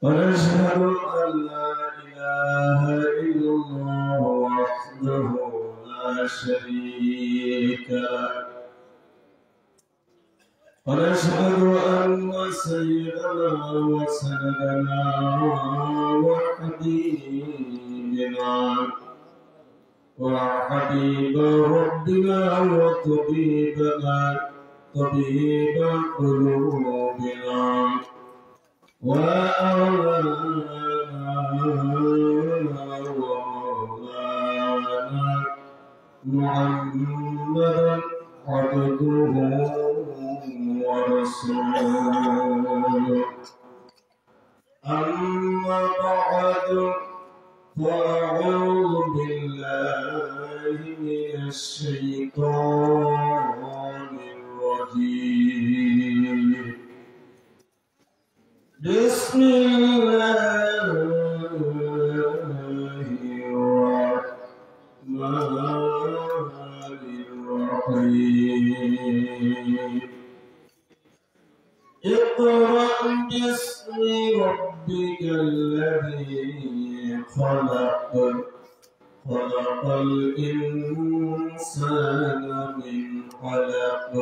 ونشهد أن لا إله إلا الله وحده لا شريك له ونشهد أن سيدنا وسندنا وحبيبنا وحبيب ربنا وطبيبنا طبيب قلوبنا وأولانا ومولانا محمدا عبده ورسوله أما بعد فأعوذ بالله من الشيطان الرجيم بسم الله الرحمن الرحيم اقرأ باسم ربك الذي خلق خلق الإنسان من علق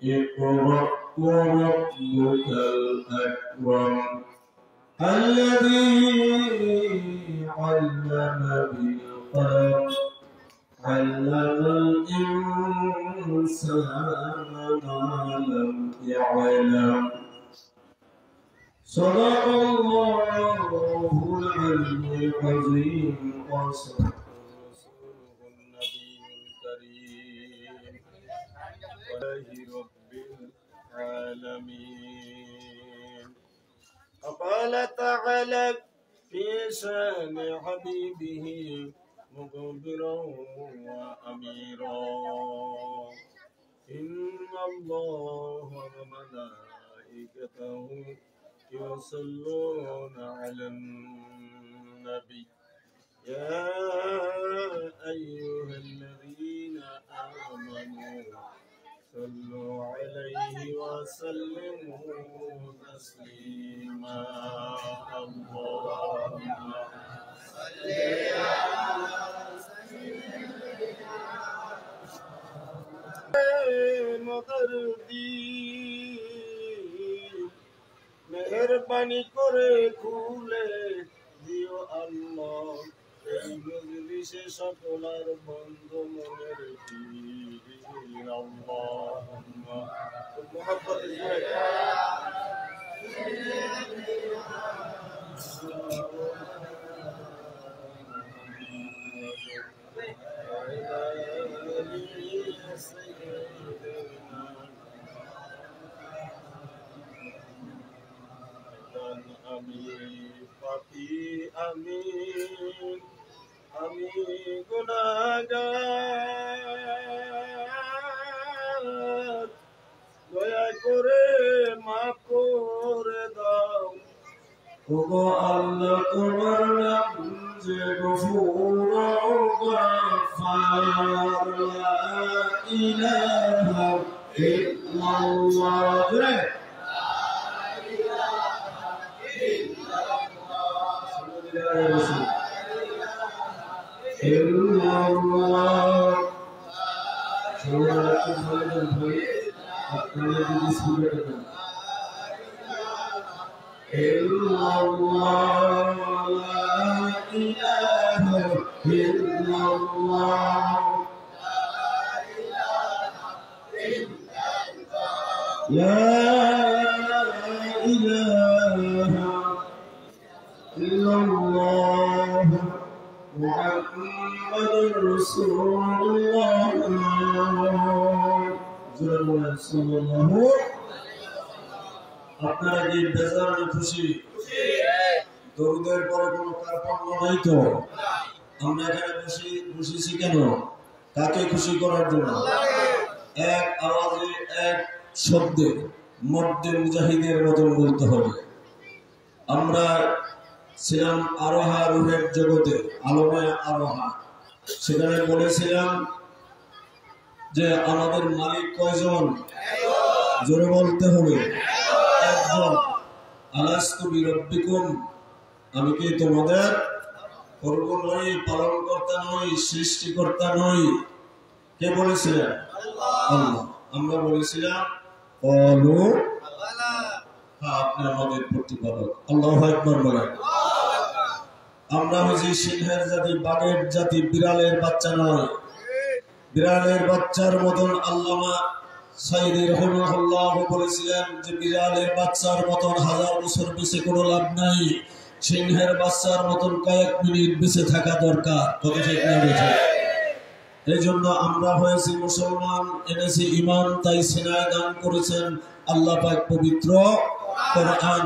اقرأ وربك الأكرم الذي علم بالقلم علم الإنسان ما لم يعلم صدق الله العلي العظيم وصدق رسوله النبي الكريم ولله رب العالمين وقال تعالى في شان حبيبه مخبرا وأميرا إن الله وملائكته يصلون على النبي يا أيها الذين آمنوا صلوا عليه وسلموا تسليما اللهم صل على سيدنا মেহেরবানি করে খুলে দিও আল্লাহ এই মজলিসে সকলার বন্ধ মনের পীর আল্লাহুম্মা মুহাব্বত আমি গুনাহগার দয়া করে মাফ করে দাও ওগো আল্লাহ তোমার নাম যে গফুর গফফার লা ইলাহা ইল্লাল্লাহ আপনারা কি বেজার না খুশি? দরুদের পরে কোনো কারখানা নাই তো? আমরা এখানে বসেছি কেন? কাকে খুশি করার জন্য? এক আওয়াজে এক শব্দে মর্দে মুজাহিদের মতন বলতে হবে আমরা ছিলাম আরোহা রুহের জগতে, আলমে আরোহা। সেখানে বলেছিলাম যে আমাদের মালিক কয়জন? জোরে বলতে হবে, একজন। আলাস্তু বিরব্বিকুম, আমি কি তোমাদের প্রভু নই, পালন কর্তা নই, সৃষ্টিকর্তা নই? কে বলেছিলেন? আল্লাহ। আমরা বলেছিলাম ক্বালু, হ্যাঁ আপনি আমাদের প্রতিপালক। আল্লাহু আকবার বলেন। আমরা হচ্ছি সিংহের জাতি, বাঘের জাতি, বিড়ালের বাচ্চা নয়। বিড়ালের বাচ্চার মতন আল্লামা সাইদি রাহিমাহুল্লাহ বলেছিলেন যে বিড়ালের বাচ্চার মতন 1000 বছর বেঁচে কোনো লাভ নাই, সিংহের বাচ্চার মতন কয়েক মিনিট বেঁচে থাকা দরকার। কথা ঠিক না বেঠে? এই জন্য আমরা হয়েছি মুসলমান, এনেছি ইমান, তাই সিনায় দান করেছেন আল্লাহ পাক পবিত্র কোরআন।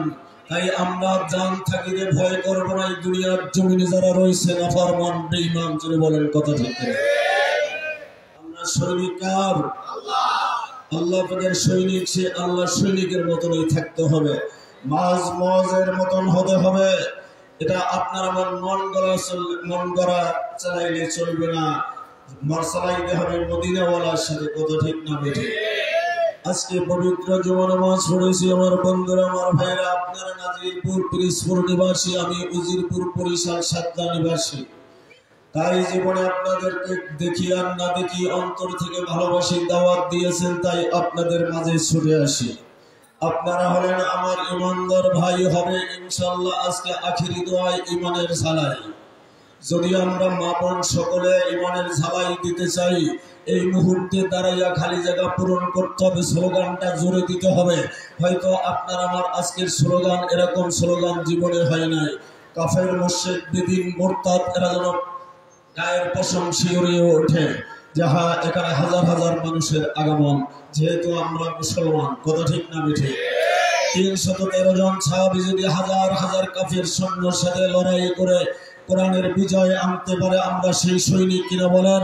তাই আমরা জান থাকিলে ভয় করবো না। দুনিয়ার জমিনে যারা রয়েছে নাফরমান বেঈমান, জোরে বলেন কথা ঠিক না? আমরা সৈনিক কার? আল্লাহ পাকের সৈনিক। সে আল্লাহ সৈনিকের মতনই থাকতে হবে, মাঝ মজের মতন হতে হবে। এটা আপনার আমার মন গড়া চালাইলে চলবে না, চালাইতে হবে মদিনাওয়ালার সাথে। কথা ঠিক না বেঠে? আজকে পবিত্র জুমা নামাজ পড়েছি আমার বন্ধুরা, আমার ভাইরা। আপনারা নাজিরপুর পিরিজপুর নিবাসী, আমি উজিরপুর বরিশাল সাতটা নিবাসী। তাই জীবনে আপনাদেরকে দেখি আর না দেখি অন্তর থেকে ভালোবাসি, দাওয়াত দিয়েছেন, তাই আপনাদের মাঝে ছুটে আসি। আপনারা হলেন আমার ইমানদার ভাই, হবে ইনশাআল্লাহ আজকে আখিরি দোয়ায় ইমানের ঝালাই। যদি আমরা মা বোন সকলে ইমানের ঝালাই দিতে চাই, এই মুহূর্তে দাঁড়াইয়া খালি জায়গা পূরণ করতে হবে, স্লোগানটা জোরে দিতে হবে। হয়তো আপনার আমার আজকের স্লোগান, এরকম স্লোগান জীবনে হয় নাই। কাফের, মুশরিক, বেদিন, মুরতাদ এরা যেন গায়ের পশম শিহরিয়ে ওঠে যে হ্যাঁ এখানে হাজার হাজার মানুষের আগমন, যেহেতু আমরা মুসলমান। কথা ঠিক না বেঠে? 313 জন সাহাবী যদি হাজার হাজার কাফের সৈন্যের সাথে লড়াই করে কোরআনের বিজয় আনতে পারে, আমরা সেই সৈনিক কিনা বলেন?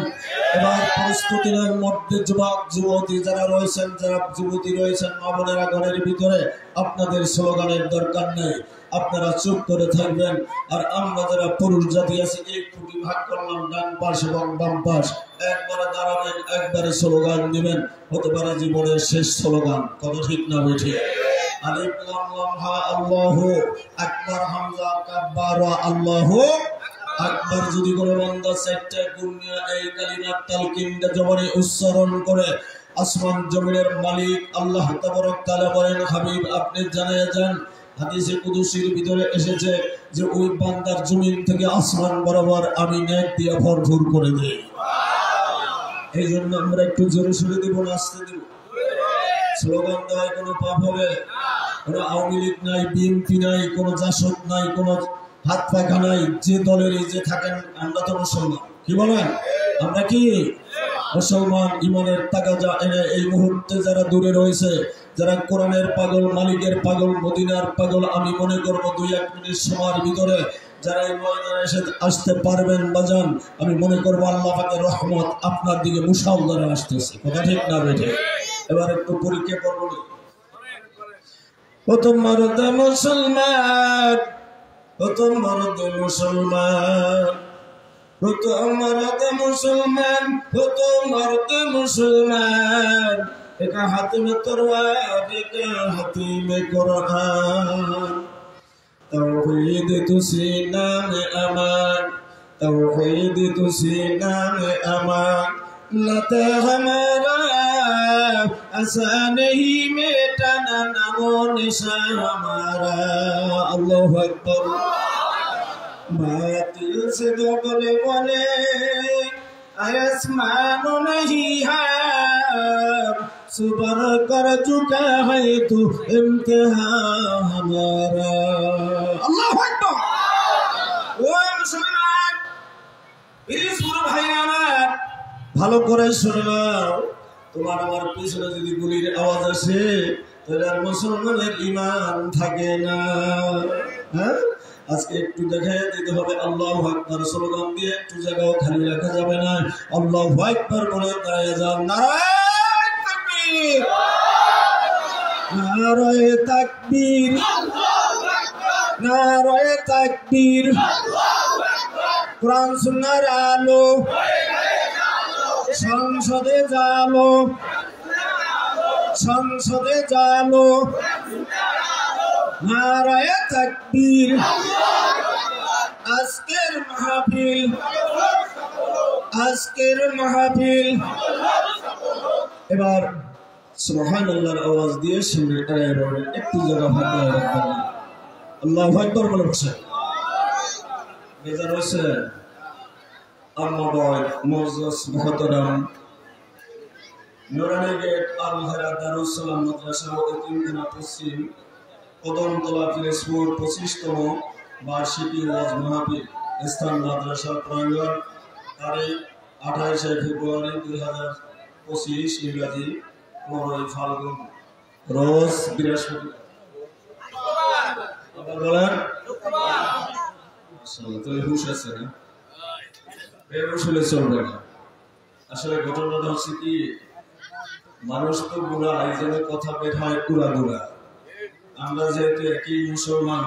এবার প্রস্তুতির মধ্যে যুবক যুবতী যারা রয়েছেন, যারা যুবতী রয়েছেন, মা বোনেরা ঘরের ভিতরে, আপনাদের স্লোগানের দরকার নেই, আপনারা চুপ করে থাকবেন। আর আমরা যারা পুরুষ জাতি আছি, এই খুঁটি ভাগ করলাম, ডান পাশ এবং বাম পাশ, একবারে দাঁড়াবেন, একবারে স্লোগান দিবেন, হতে পারে জীবনের শেষ স্লোগান। কথা ঠিক না বেঠে? আলিফ লাম লাম হা আল্লাহু আকবার, হামজা কাব্বার আল্লাহু আকবার। যদি কোনো বান্দা 4টা গুণিয়া এই কালিমার তালকিনটা জবানে উচ্চারণ করে, আসমান জমিনের মালিক আল্লাহ তাবারক তাআলা বলেন, হাবিব আপনি জানিয়ে যান, হাদিসে কুদসির ভিতরে এসেছে যে ওই বান্দার জমিন থেকে আসমান বরাবর আমি নেক দিয়ে ভরপুর করে দেই। এই জন্য আমরা একটু জোরে সুরে দিব না আসতে দিব? স্লোগান দেওয়ায় কোনো পাপ হবে? কোনো আওয়ামী লীগ নাই, বিএনপি নাই, কোনো জাসদ নাই, কোনো হাত পাখা নাই। যে দলের যে থাকেন, আমরা তো মুসলমান। কি বলেন? আমরা কি মুসলমান? ইমানের তাগাজা এনে এই মুহূর্তে যারা দূরে রয়েছে, যারা কোরআনের পাগল, মালিকের পাগল, মদিনার পাগল, আমি মনে করবো 2-1 মিনিট সময়ের ভিতরে যারা এই ময়দানে এসে আসতে পারবেন বাজান, আমি মনে করবো আল্লাহ পাকের রহমত আপনার দিকে মুশাল্লাহ আসতেছে। কথা ঠিক না বেঠে? এবার একটু পরীক্ষা করবো। প্রথম মরদে মুসলমান, প্রথম মরদে মুসলমান, প্রথম মরদে মুসলমান, প্রথম মরদে মুসলমান, एक हाथ में तलवार एक हाथ में कुरान, तौहीद तो सीना में अमान, तौहीद तो सीना में अमान, लता हमारा ऐसा नहीं मिटाना नामो निशान हमारा। अल्लाहु अकबर। बातिल से जो बोले आसमान नहीं है, सुबर कर चुका है तू इम्तिहान हमारा। अल्लाहु अकबर। ओ मुसलमान प्लीज পুরো ভাইরা আমার ভালো করে শুনো। তোমার আমার পিছনে যদি গুলির আওয়াজ আসে তাহলে আর মুসলমানের ঈমান থাকে না। হ্যাঁ, আজকে একটু দেখে দিতে হবে আল্লাহু আকবার স্লোগান দিয়ে, একটু জায়গাও খালি রাখা যাবে না। আল্লাহু আকবার বলে দাঁড়িয়ে যান। নারায়ে তাকবীর, নারায়ে তাকবীর, আল্লাহু আকবার, নারায়ে তাকবীর, কোরআন সুন্নাহর আলো, সংসদে জালো, সংসদে জালো, নারায়ে তাকবীর। আজকের মাহফিল, আজকের মাহফিল। এবার সুবহানাল্লাহর আওয়াজ দিয়ে সামনে দাঁড়িয়ে পড়বেন, একটু জায়গা ফাঁকা রাখবেন না। আল্লাহু আকবার বলে বসে বেজার হয়েছে। আম্মা বাদ মুআজ্জাজ মুহতারাম, নুরানি গেট আল হারা দারুস সালাম মাদ্রাসা ও এতিমখানা পশ্চিম কদমতলা পিরোজপুর 25তম বার্ষিকী ওয়াজ মাহফিল, স্থান মাদ্রাসা প্রাঙ্গণ, তারিখ 28শে ফেব্রুয়ারি 2025 ইংরাজি 15ই ফাল্গুন, রোজ বৃহস্পতিবার। আবার বলেন মাশাআল্লাহ, তো হুশ আছে না? বেহুশ চলবে না। আসলে ঘটনাটা হচ্ছে কি, মানুষ তো বুড়া, এই জন্য কথা বের হয় পুরা বুড়া। আমরা যেহেতু একই মুসলমান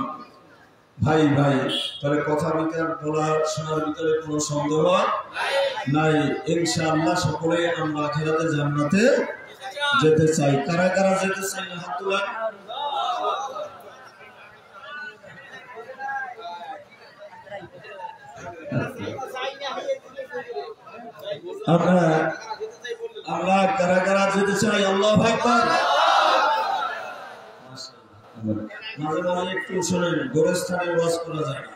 ভাই ভাই, তাহলে কথা ভিতরে বলার শোনার ভিতরে কোনো সন্দেহ নাই। ইনশাআল্লাহ সকলে আমরা আখিরাতে জান্নাতে যেতে চাই। কারা কারা যেতে চাই না হাত তোলেন। আমরা কারা কারা যেতে চাই? আল্লাহু আকবার। মাঝে মাঝে একটু শোনেন, গোরস্থানে ওয়াজ করা যায় না।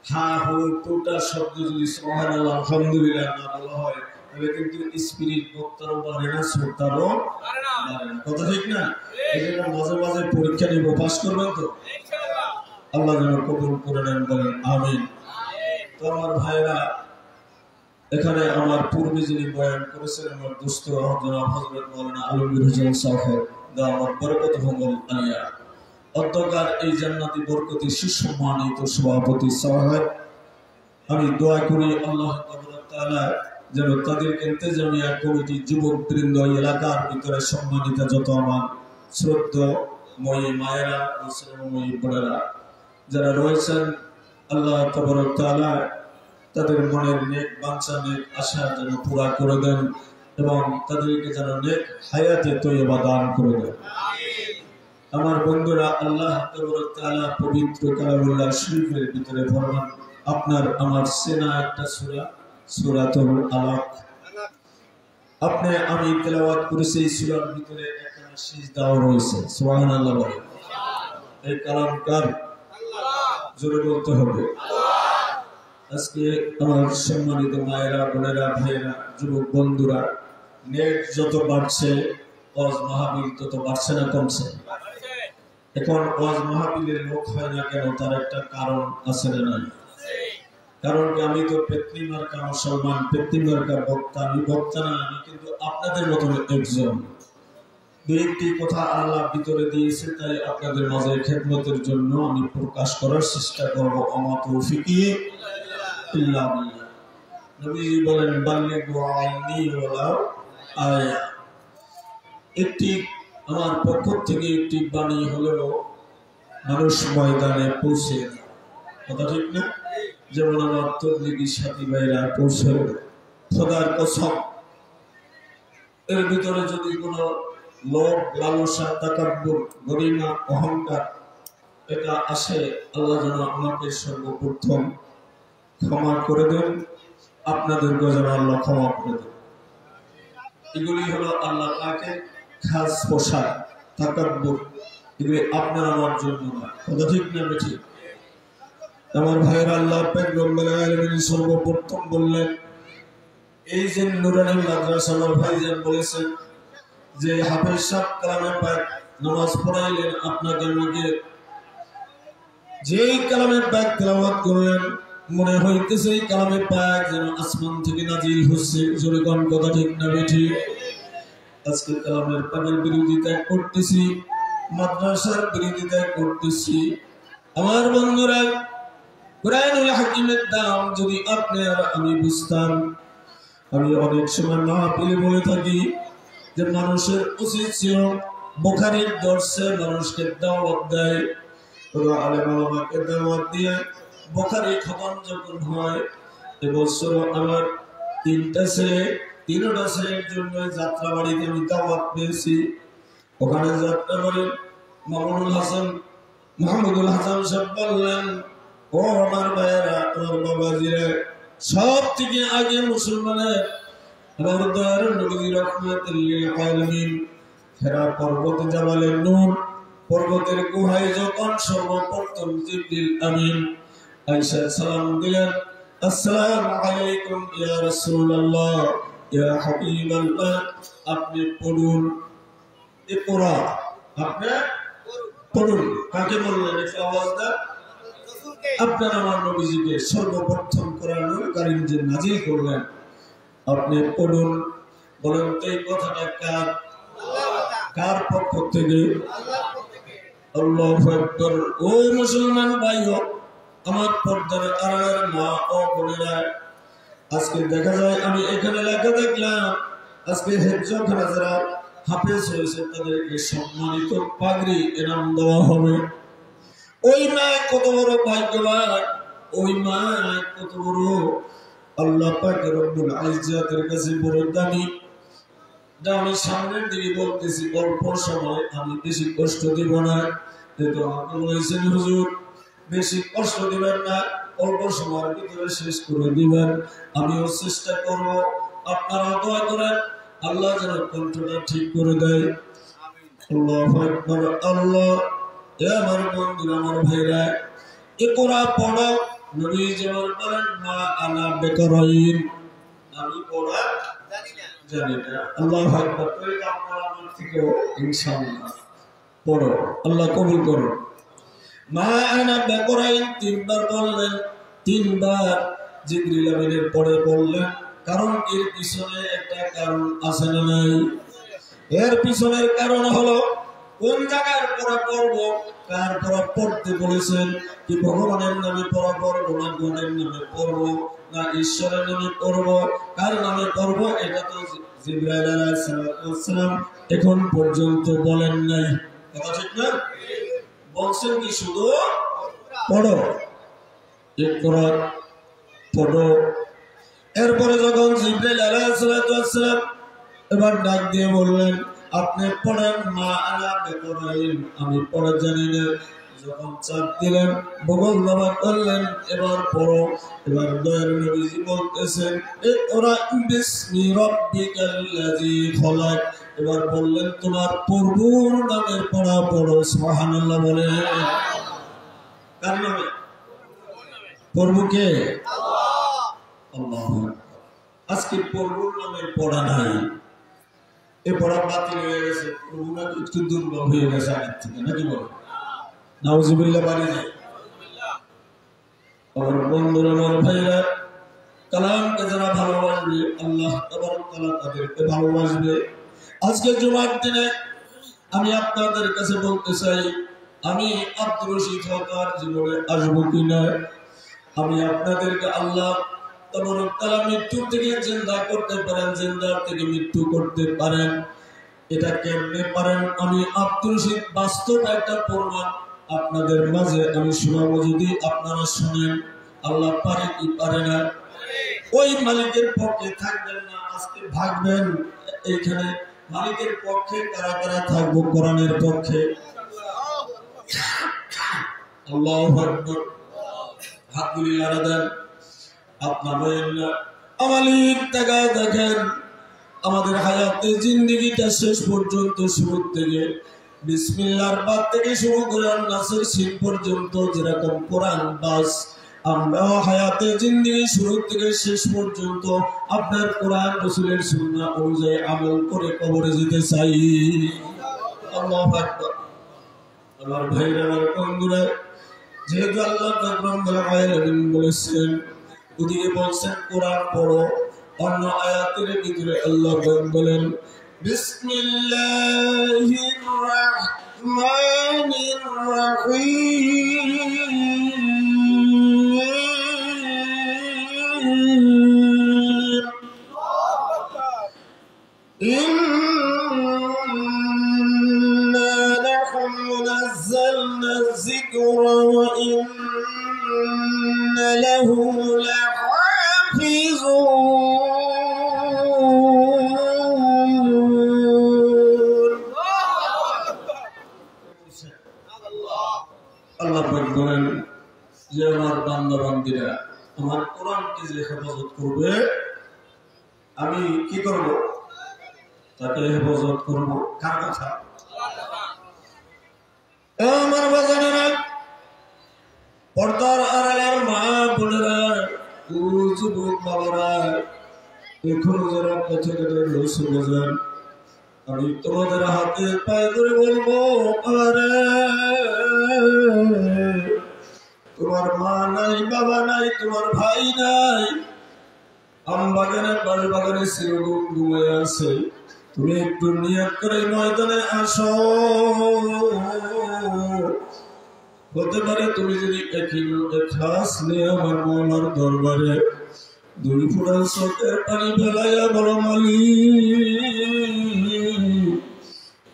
হা হু টুটা শব্দ যদি সুবহানাল্লাহ আলহামদুলিল্লাহ না বলা হয়, তাহলে কিন্তু স্পিরিট বক্তারও পারে না, শ্রোতারও পারে না। কথা ঠিক না? এই জন্য মাঝে মাঝে পরীক্ষা নিব, পাস করবেন তো ইনশাআল্লাহ। আল্লাহ যেন কবুল করে নেন, বলেন আমিন। তো আমার ভাইরা, এখানে আমার পূর্বে যিনি বয়ান করেছেন আমার দোস্ত জনাব হযরত মাওলানা আলমগীর হোসেন সাহেব, দাওয়াত বরকতুহুল আলিয়া, অধ্যকার এই জান্নাতি বরকতি সুসম্মানিত সভাপতি সাহেব, আমি দোয়া করি আল্লাহ তাআলা যেন তাদের ইন্তেজামিয়া কমিটি, যুবক বৃন্দ, এলাকার ভিতরে সম্মানিত যত আমার শ্রদ্ধেয় মায়েরা ও শ্রমময়ী বোনেরা যারা রয়েছেন, আল্লাহ তাআলা তাদের মনের নেক বাঞ্ছা, নেক আশা যেন পুরা করে দেন এবং তাদেরকে যেন নেক হায়াতে তৈয়বা দান করে দেন। আমার বন্ধুরা, আল্লাহ তাআলা পবিত্র কালামুল্লাহ শরীফের ভিতরে ফরমান, আপনার আমার চেনা একটা সূরা, সূরাতুল আলাক, আপনি আমি তেলাওয়াত করেছি। এই সূরার ভিতরে একটা সিজদাও রয়েছে। সুবহানাল্লাহ বলেন। এই কালাম কার? আল্লাহ। জোরে বলতে হবে। আজকে আমার সম্মানিত মায়েরা, বোনেরা, ভাইয়েরা, যুবক বন্ধুরা, নেট যত বাড়ছে ওয়াজ মাহফিল তত বাড়ছে না কমছে? এখন ওয়াজ মাহফিলের লোক হয় না কেন? তার একটা কারণ আছে না নাই? কারণ কি, আমি তো পেতনি মার্কা মুসলমান, পেতনি মার্কা বক্তা। আমি বক্তা না, আমি কিন্তু আপনাদের মতন একজন। দুই একটি কথা আল্লাহ ভিতরে দিয়েছে, তাই আপনাদের মাঝে খেদমতের জন্য আমি প্রকাশ করার চেষ্টা করবো। আমা তৌফিকি ইল্লা বিল্লাহ। নবীজি বলেন, বাল্লিগু আন্নী ওয়ালাউ আয়া। একটি আমার পক্ষ থেকে একটি বাণী হলেও মানুষ ময়দানে পৌঁছে, কথা ঠিক না? যেমন আমার তবলিগী সাথী ভাইরা পৌঁছে, খোদার কসম এর ভিতরে যদি কোনো লোভ, লালসা, তাকাব্বুর, গরিমা, অহংকার এটা আসে, আল্লাহ যেন আমাকে সর্বপ্রথম ক্ষমা করে দেন, আপনাদেরকে যেন আল্লাহ ক্ষমা করে দেন। এগুলি হলো আল্লাহ পাকে খাস পোশাক, তাকাব্বুর, এগুলি আপনার আমার জন্য না। কথা ঠিক না ঠিক? আমার ভাইয়ের, আল্লাহ পাক রব্বুল আলামিন সর্বপ্রথম বললেন, এই যে নুরানি মাদ্রাসার ভাইজান বলেছেন যে হাফেজ সাহেব কালামে পাক নামাজ পড়াইলেন, আপনাকে আমাকে যেই কালামে পাক তেলাওয়াত করলেন, মনে হইতেছে এই কালামে পাক যেন আসমান থেকে নাজিল হচ্ছে। জোরে কোন কথা ঠিক না ঠিক? আজকে কালামের পাকের বিরোধিতা করতেছি, মাদ্রাসার বিরোধিতা করতেছি। আমার বন্ধুরা, কুরআনুল হাকিমের দাম যদি আপনি আর আমি বুঝতাম। আমি অনেক সময় মাহফিলে বলে থাকি যে মানুষের উচিত ছিল বুখারীর দর্শে মানুষকে দাওয়াত দেয়, আলেম ওলামাকে দাওয়াত দিয়ে বুখারী খতম যখন হয় এবছর আমার তিনটা ছেলের জন্য যাত্রাবাড়িতে আমি দাওয়াত পেয়েছি। ওখানে যাত্রাবাড়ি মাহমুদুল হাসান সাহেব বললেন, ও আমার ভাইয়েরা, আমার বাবাজিরা, সব থেকে আগে মুসলমানের আমার দয়ার নবী রাহমাতুল লিল আলামিন হেরা পর্বত জাবালে নূর পর্বতের গুহায় যখন সর্বপ্রথম জিবরিল আমিন আয়েশা সালাম দিলেন, আসসালামু আলাইকুম ইয়া রাসূলুল্লাহ ইয়া হাবিবাল্লাহ, আপনি পড়ুন, ইকরা, আপনি পড়ুন। কাকে বললেন? একটু আওয়াজ দেন। আপনারা আমার নবীজিকে সর্বপ্রথম কোরআনুল কারীম যে নাজিল করলেন, আপনি পড়ুন। বলেন তো এই কথাটা কার পক্ষ থেকে? আল্লাহু আকবার। ও মুসলমান ভাইও, আমার পর্দার আড়ালের মা ও বোনেরা, আজকে দেখা যায় আমি এখানে লেখা দেখলাম, আজকে হেফজখানা যারা হাফেজ হয়েছে তাদেরকে সম্মানিত পাগড়ি এনাম দেওয়া হবে। ওই মা কত বড় ভাগ্যবান, ওই মা কত বড় আল্লাহ পাক রব্বুল ইজ্জতের কাছে বড় দামি। আমি সামনের দিকে বলতেছি, অল্প সময়, আমি বেশি কষ্ট দিব না। যেহেতু আমাকে বলেছেন হুজুর বেশি কষ্ট দিবেন না, অল্প সময়ের ভিতরে শেষ করে দিবেন। আমিও চেষ্টা করব, আপনারা দোয়া করেন আল্লাহ যেন কণ্ঠটা ঠিক করে দেয়। আল্লাহু আকবার। আল্লাহ, এ আমার বন্ধুরা, আমার ভাইরা, ইকরা পড়ো। নবী যেমন বলেন, মা আনা বেকারাইন, আমি পড়া জানি না। আল্লাহু আকবার। আপনারা আমার থেকেও ইনশাআল্লাহ পড়ো, আল্লাহ কবুল করুন। মা আনা বেকারাইন তিনবার বললেন, তিনবার জিবরিল আমিনের পরে বললেন, কারণ এর পিছনে একটা কারণ আছে না নাই? এর পিছনের কারণ হলো কোন জায়গার পড়া পড়ব, কার পড়া পড়তে বলেছেন, কি ভগবানের নামে পড়া পড়বো, না গণের নামে পড়বো, না ঈশ্বরের নামে পড়বো, কার নামে পড়বো, এটা তো জিবরাইল আলাইহিস সালাম এখন পর্যন্ত বলেন নাই। কথা ঠিক না? বলছেন কি শুধু পড়ো, ইকরা পড়ো। এরপরে যখন জিবরাইল আলাইহিস সালাম এবার ডাক দিয়ে বললেন, আপনি পড়েন, মা আনা বেকারাইন, আমি পড়া জানি না। যখন চাপ দিলেন, বগল দাবা করলেন, এবার পড়ো। এবার দয়ার নবীজি বলতেছেন, ইকরা বিসমি রাব্বিকাল্লাযী খলাক। এবার বললেন, তোমার প্রভুর নামের পড়া পড়ো। সুবহানাল্লাহ বলে। কার নামে? প্রভুকে। আল্লাহু আকবার। আজকে প্রভুর নামের পড়া নাই, এ পড়া বাতিল হয়ে গেছে, প্রভু নাকি একটু দুর্বল হয়ে গেছে আগের থেকে, নাকি বলো? নাউজুবিল্লাহ বাড়ি যায়। আমার বন্ধুরা, আমার ভাইরা, কালামকে যারা ভালোবাসবে আল্লাহ তাবারক ওয়া তাআলা তাদেরকে ভালোবাসবে। আজকে জুমার দিনে আমি আপনাদের কাছে বলতে চাই, আমি আব্দুর রশিদ হকার জীবনে আসবো কিনা, আমি আপনাদেরকে আল্লাহ তাবারক ওয়া তাআলা মৃত্যু থেকে জিন্দা করতে পারেন, জিন্দার থেকে মৃত্যু করতে পারেন। এটা কেমনে পারেন? আমি আব্দুর রশিদ বাস্তব একটা প্রমাণ আপনাদের মাঝে আমি শোনাবো, যদি আপনারা শুনেন। আল্লাহ পারে কি পারে না? ওই মালিকের পক্ষে থাকবেন না, আজকে ভাগবেন। এইখানে মালিকের পক্ষে কারা কারা থাকবো? কোরআনের পক্ষে। আল্লাহু আকবার। হাতগুলি নাড়া দেন। আপনার মালিক তাকায় দেখেন, আমাদের হায়াতে জিন্দেগিটা শেষ পর্যন্ত, শুরু থেকে বিসমিল্লাহর বাদ থেকে শুরু করে নাসের সিন পর্যন্ত যেরকম কোরআন বাস, আমরা হায়াতে জিন্দেগি শুরু থেকে শেষ পর্যন্ত আপনার কোরআন রাসূলের সুন্নাহ অনুযায়ী আমল করে কবরে যেতে চাই। আল্লাহু আকবার। আমার ভাইরা, আমার বন্ধুরা, যেহেতু আল্লাহ রাব্বুল আলামিন বলেছেন, ওদিকে বলছেন কোরআন পড়ো, অন্য আয়াতের ভিতরে আল্লাহ বলেন, বিসমিল্লাহির রাহমানির রহিম, ইন্না নাহনু নাযালনা الذكر وإن له لحافظون আল্লাহ পাক বলেন যে আমার বান্দা বান্দীরা আমার কোরআনকে যে হেফাজত করবে আমি কি করব তাকে হেফাজত করব কার কথা আমার বাজানেরা পর্দার আড়ালের মা বোনেরা ও যুবক বাবারা এখনো যারা পথে ঘাটে রয়েছে বোঝেন আমি তোমাদের হাতে পায়ে ধরে বলবো আরে তোমার মা নাই বাবা নাই তোমার ভাই নাই আম বাগানে বাড়ি বাগানে সেরকম ঘুমিয়ে আছে তুমি একটু নিয়ত করে ময়দানে আসো হতে পারে তুমি যদি এখলাস নিয়ে আমার মৌলার দরবারে দুই ফোঁটা চোখের পানি ফেলাইয়া বলো মালিক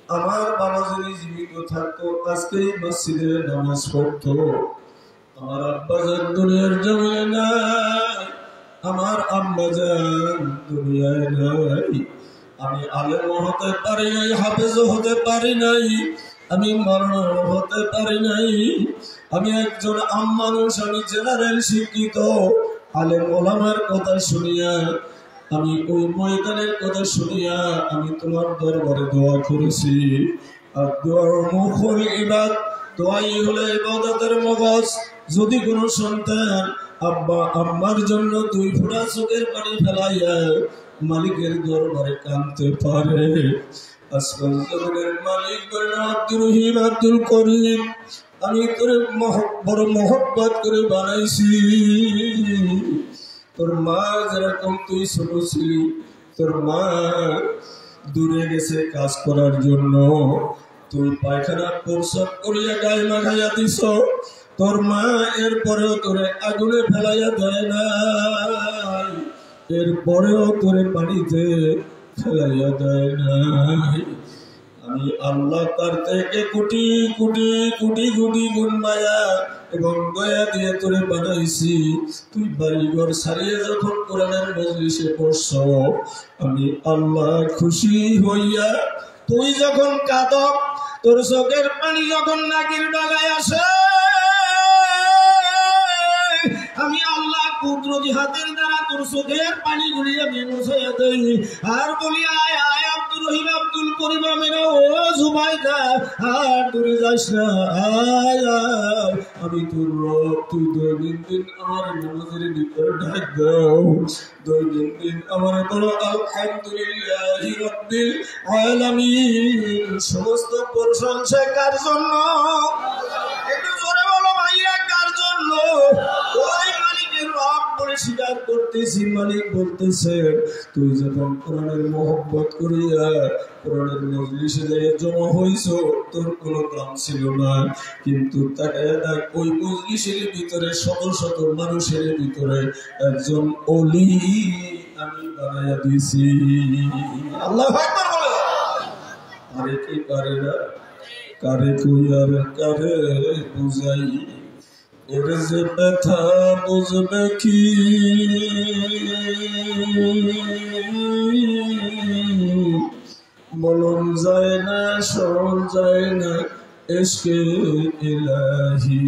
আমার বাবা যদি জীবিত থাকতো আজকে মসজিদে নামাজ পড়তো আমার আব্বা জান দুনিয়ার জমিনে নাই আমার আম্মা জান দুনিয়ায় নাই আমি আলেম হতে পারি নাই হাফেজ হতে পারি নাই আমি মাওলানা হতে পারি নাই আমি একজন আম মানুষ আমি জেনারেল শিক্ষিত আলেম ওলামার কথা শুনিয়া আমি ওই ময়দানের কথা শুনিয়া আমি তোমার দরবারে দোয়া করেছি আর দোয়ার মুখ হল ইবাদত দোয়াই হলো ইবাদতের মগজ যদি কোনো সন্তান আব্বা আম্মার জন্য দুই ফোঁটা চোখের পানি ফেলাইয়া মালিকের দরবারে কাঁদতে পারে আসমান জমিনের মালিক বলেন আব্দুর রহিম আব্দুল করিম আমি তোরে বড় মহব্বত করে বানাইছি তোর মা যেরকম তুই ছোট ছিলি তোর মা দূরে গেছে কাজ করার জন্য তুই পায়খানা প্রস্রাব করিয়া গায়ে মাখাইয়া দিছ তোর মা এরপরেও তোরে আগুনে ফেলাইয়া দেয় নাই এরপরেও তোরে পানিতে ফেলাইয়া দেয় নাই আমি আল্লাহ তার থেকে কোটি কোটি কোটি কোটি গুণ মায়া এবং দয়া দিয়ে তোরে বানাইছি তুই বাড়িঘর ছাড়িয়ে যখন কোরআনের মজলিসে বসছ আমি আল্লাহ খুশি হইয়া তুই যখন কাঁদো তোর চোখের পানি যখন নাকের ডগায় আসে আমি আল্লাহ কুদরতি হাতের দ্বারা তোর চোখের পানি গুলি আমি মুছাইয়া দেই আর বলি আয় আয় আব্দুর রহিম আব্দুল করিম আমিনা ও জুবাইদা আর দূরে যাস না আয় আয় আমি তোর রব তুই দৈনন্দিন আমার নামাজের ভিতরে ঢাক দাও দৈনন্দিন আমার বলো আলহামদুলিল্লাহি রাব্বিল আলামিন সমস্ত প্রশংসা কার জন্য একটু জোরে বলো ভাইয়া কার জন্য ওই মালিকের রব বলে স্বীকার করতেছি মালিক বলতেছে তুই যখন কোরআনের মহব্বত করিয়া কোরআনের মজলিসে জমা হইছ তোর কোনো দাম ছিল না কিন্তু তাকে ওই মজলিসের ভিতরে শত শত মানুষের ভিতরে একজন ওলি আমি বানাইয়া দিছি আল্লাহু আকবার বলে আরে কি পারে না কারে কই আর কারে বুঝাই এর যে ব্যথা বুঝবে কি বলন যায় না সরল যায় না ইশকে ইলাহি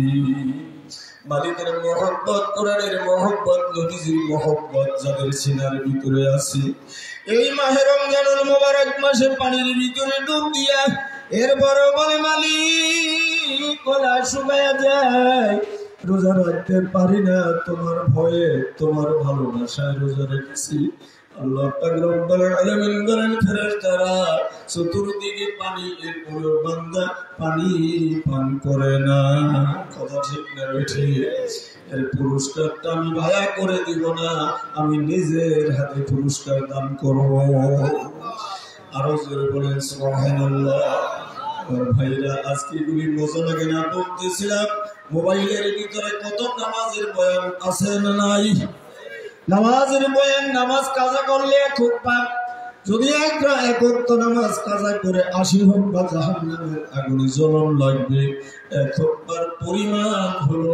মালিকের মহব্বত কোরআনের মহব্বত নবীজির মহব্বত যাদের সিনার ভিতরে আছে এই মাহে রমজানুল মুবারক মাসে পানির ভিতরে ডুব দিয়া এরপরও বলে মালিক গলা শুকায়া যায় রোজা রাখতে পারি না তোমার ভয়ে তোমার ভালোবাসায় রোজা রেখেছি আল্লাহ পাক রব্বুল আলামিন বলেন ফেরেশতারা চতুর্দিকে পানি এরপরে বান্দা পানি পান করে না কথা ঠিক না বেঠে এর পুরস্কারটা আমি ভায়া করে দিব না আমি নিজের হাতে পুরস্কার দান করব আরো জোরে বলেন সুবহানাল্লাহ ভাইরা আজকে গুলি মজা লাগে না বলতেছিলাম মোবাইলের ভিতরে কত নামাজের বয়ান আছে না নাই নামাজের বয়ান নামাজ কাজা করলে খুব পাপ যদি একত্র নামাজ কাজা করে 80 হোক বা জাহান্নামের আগুনে জ্বলন লাগবে। একবার পরিমাণ হলো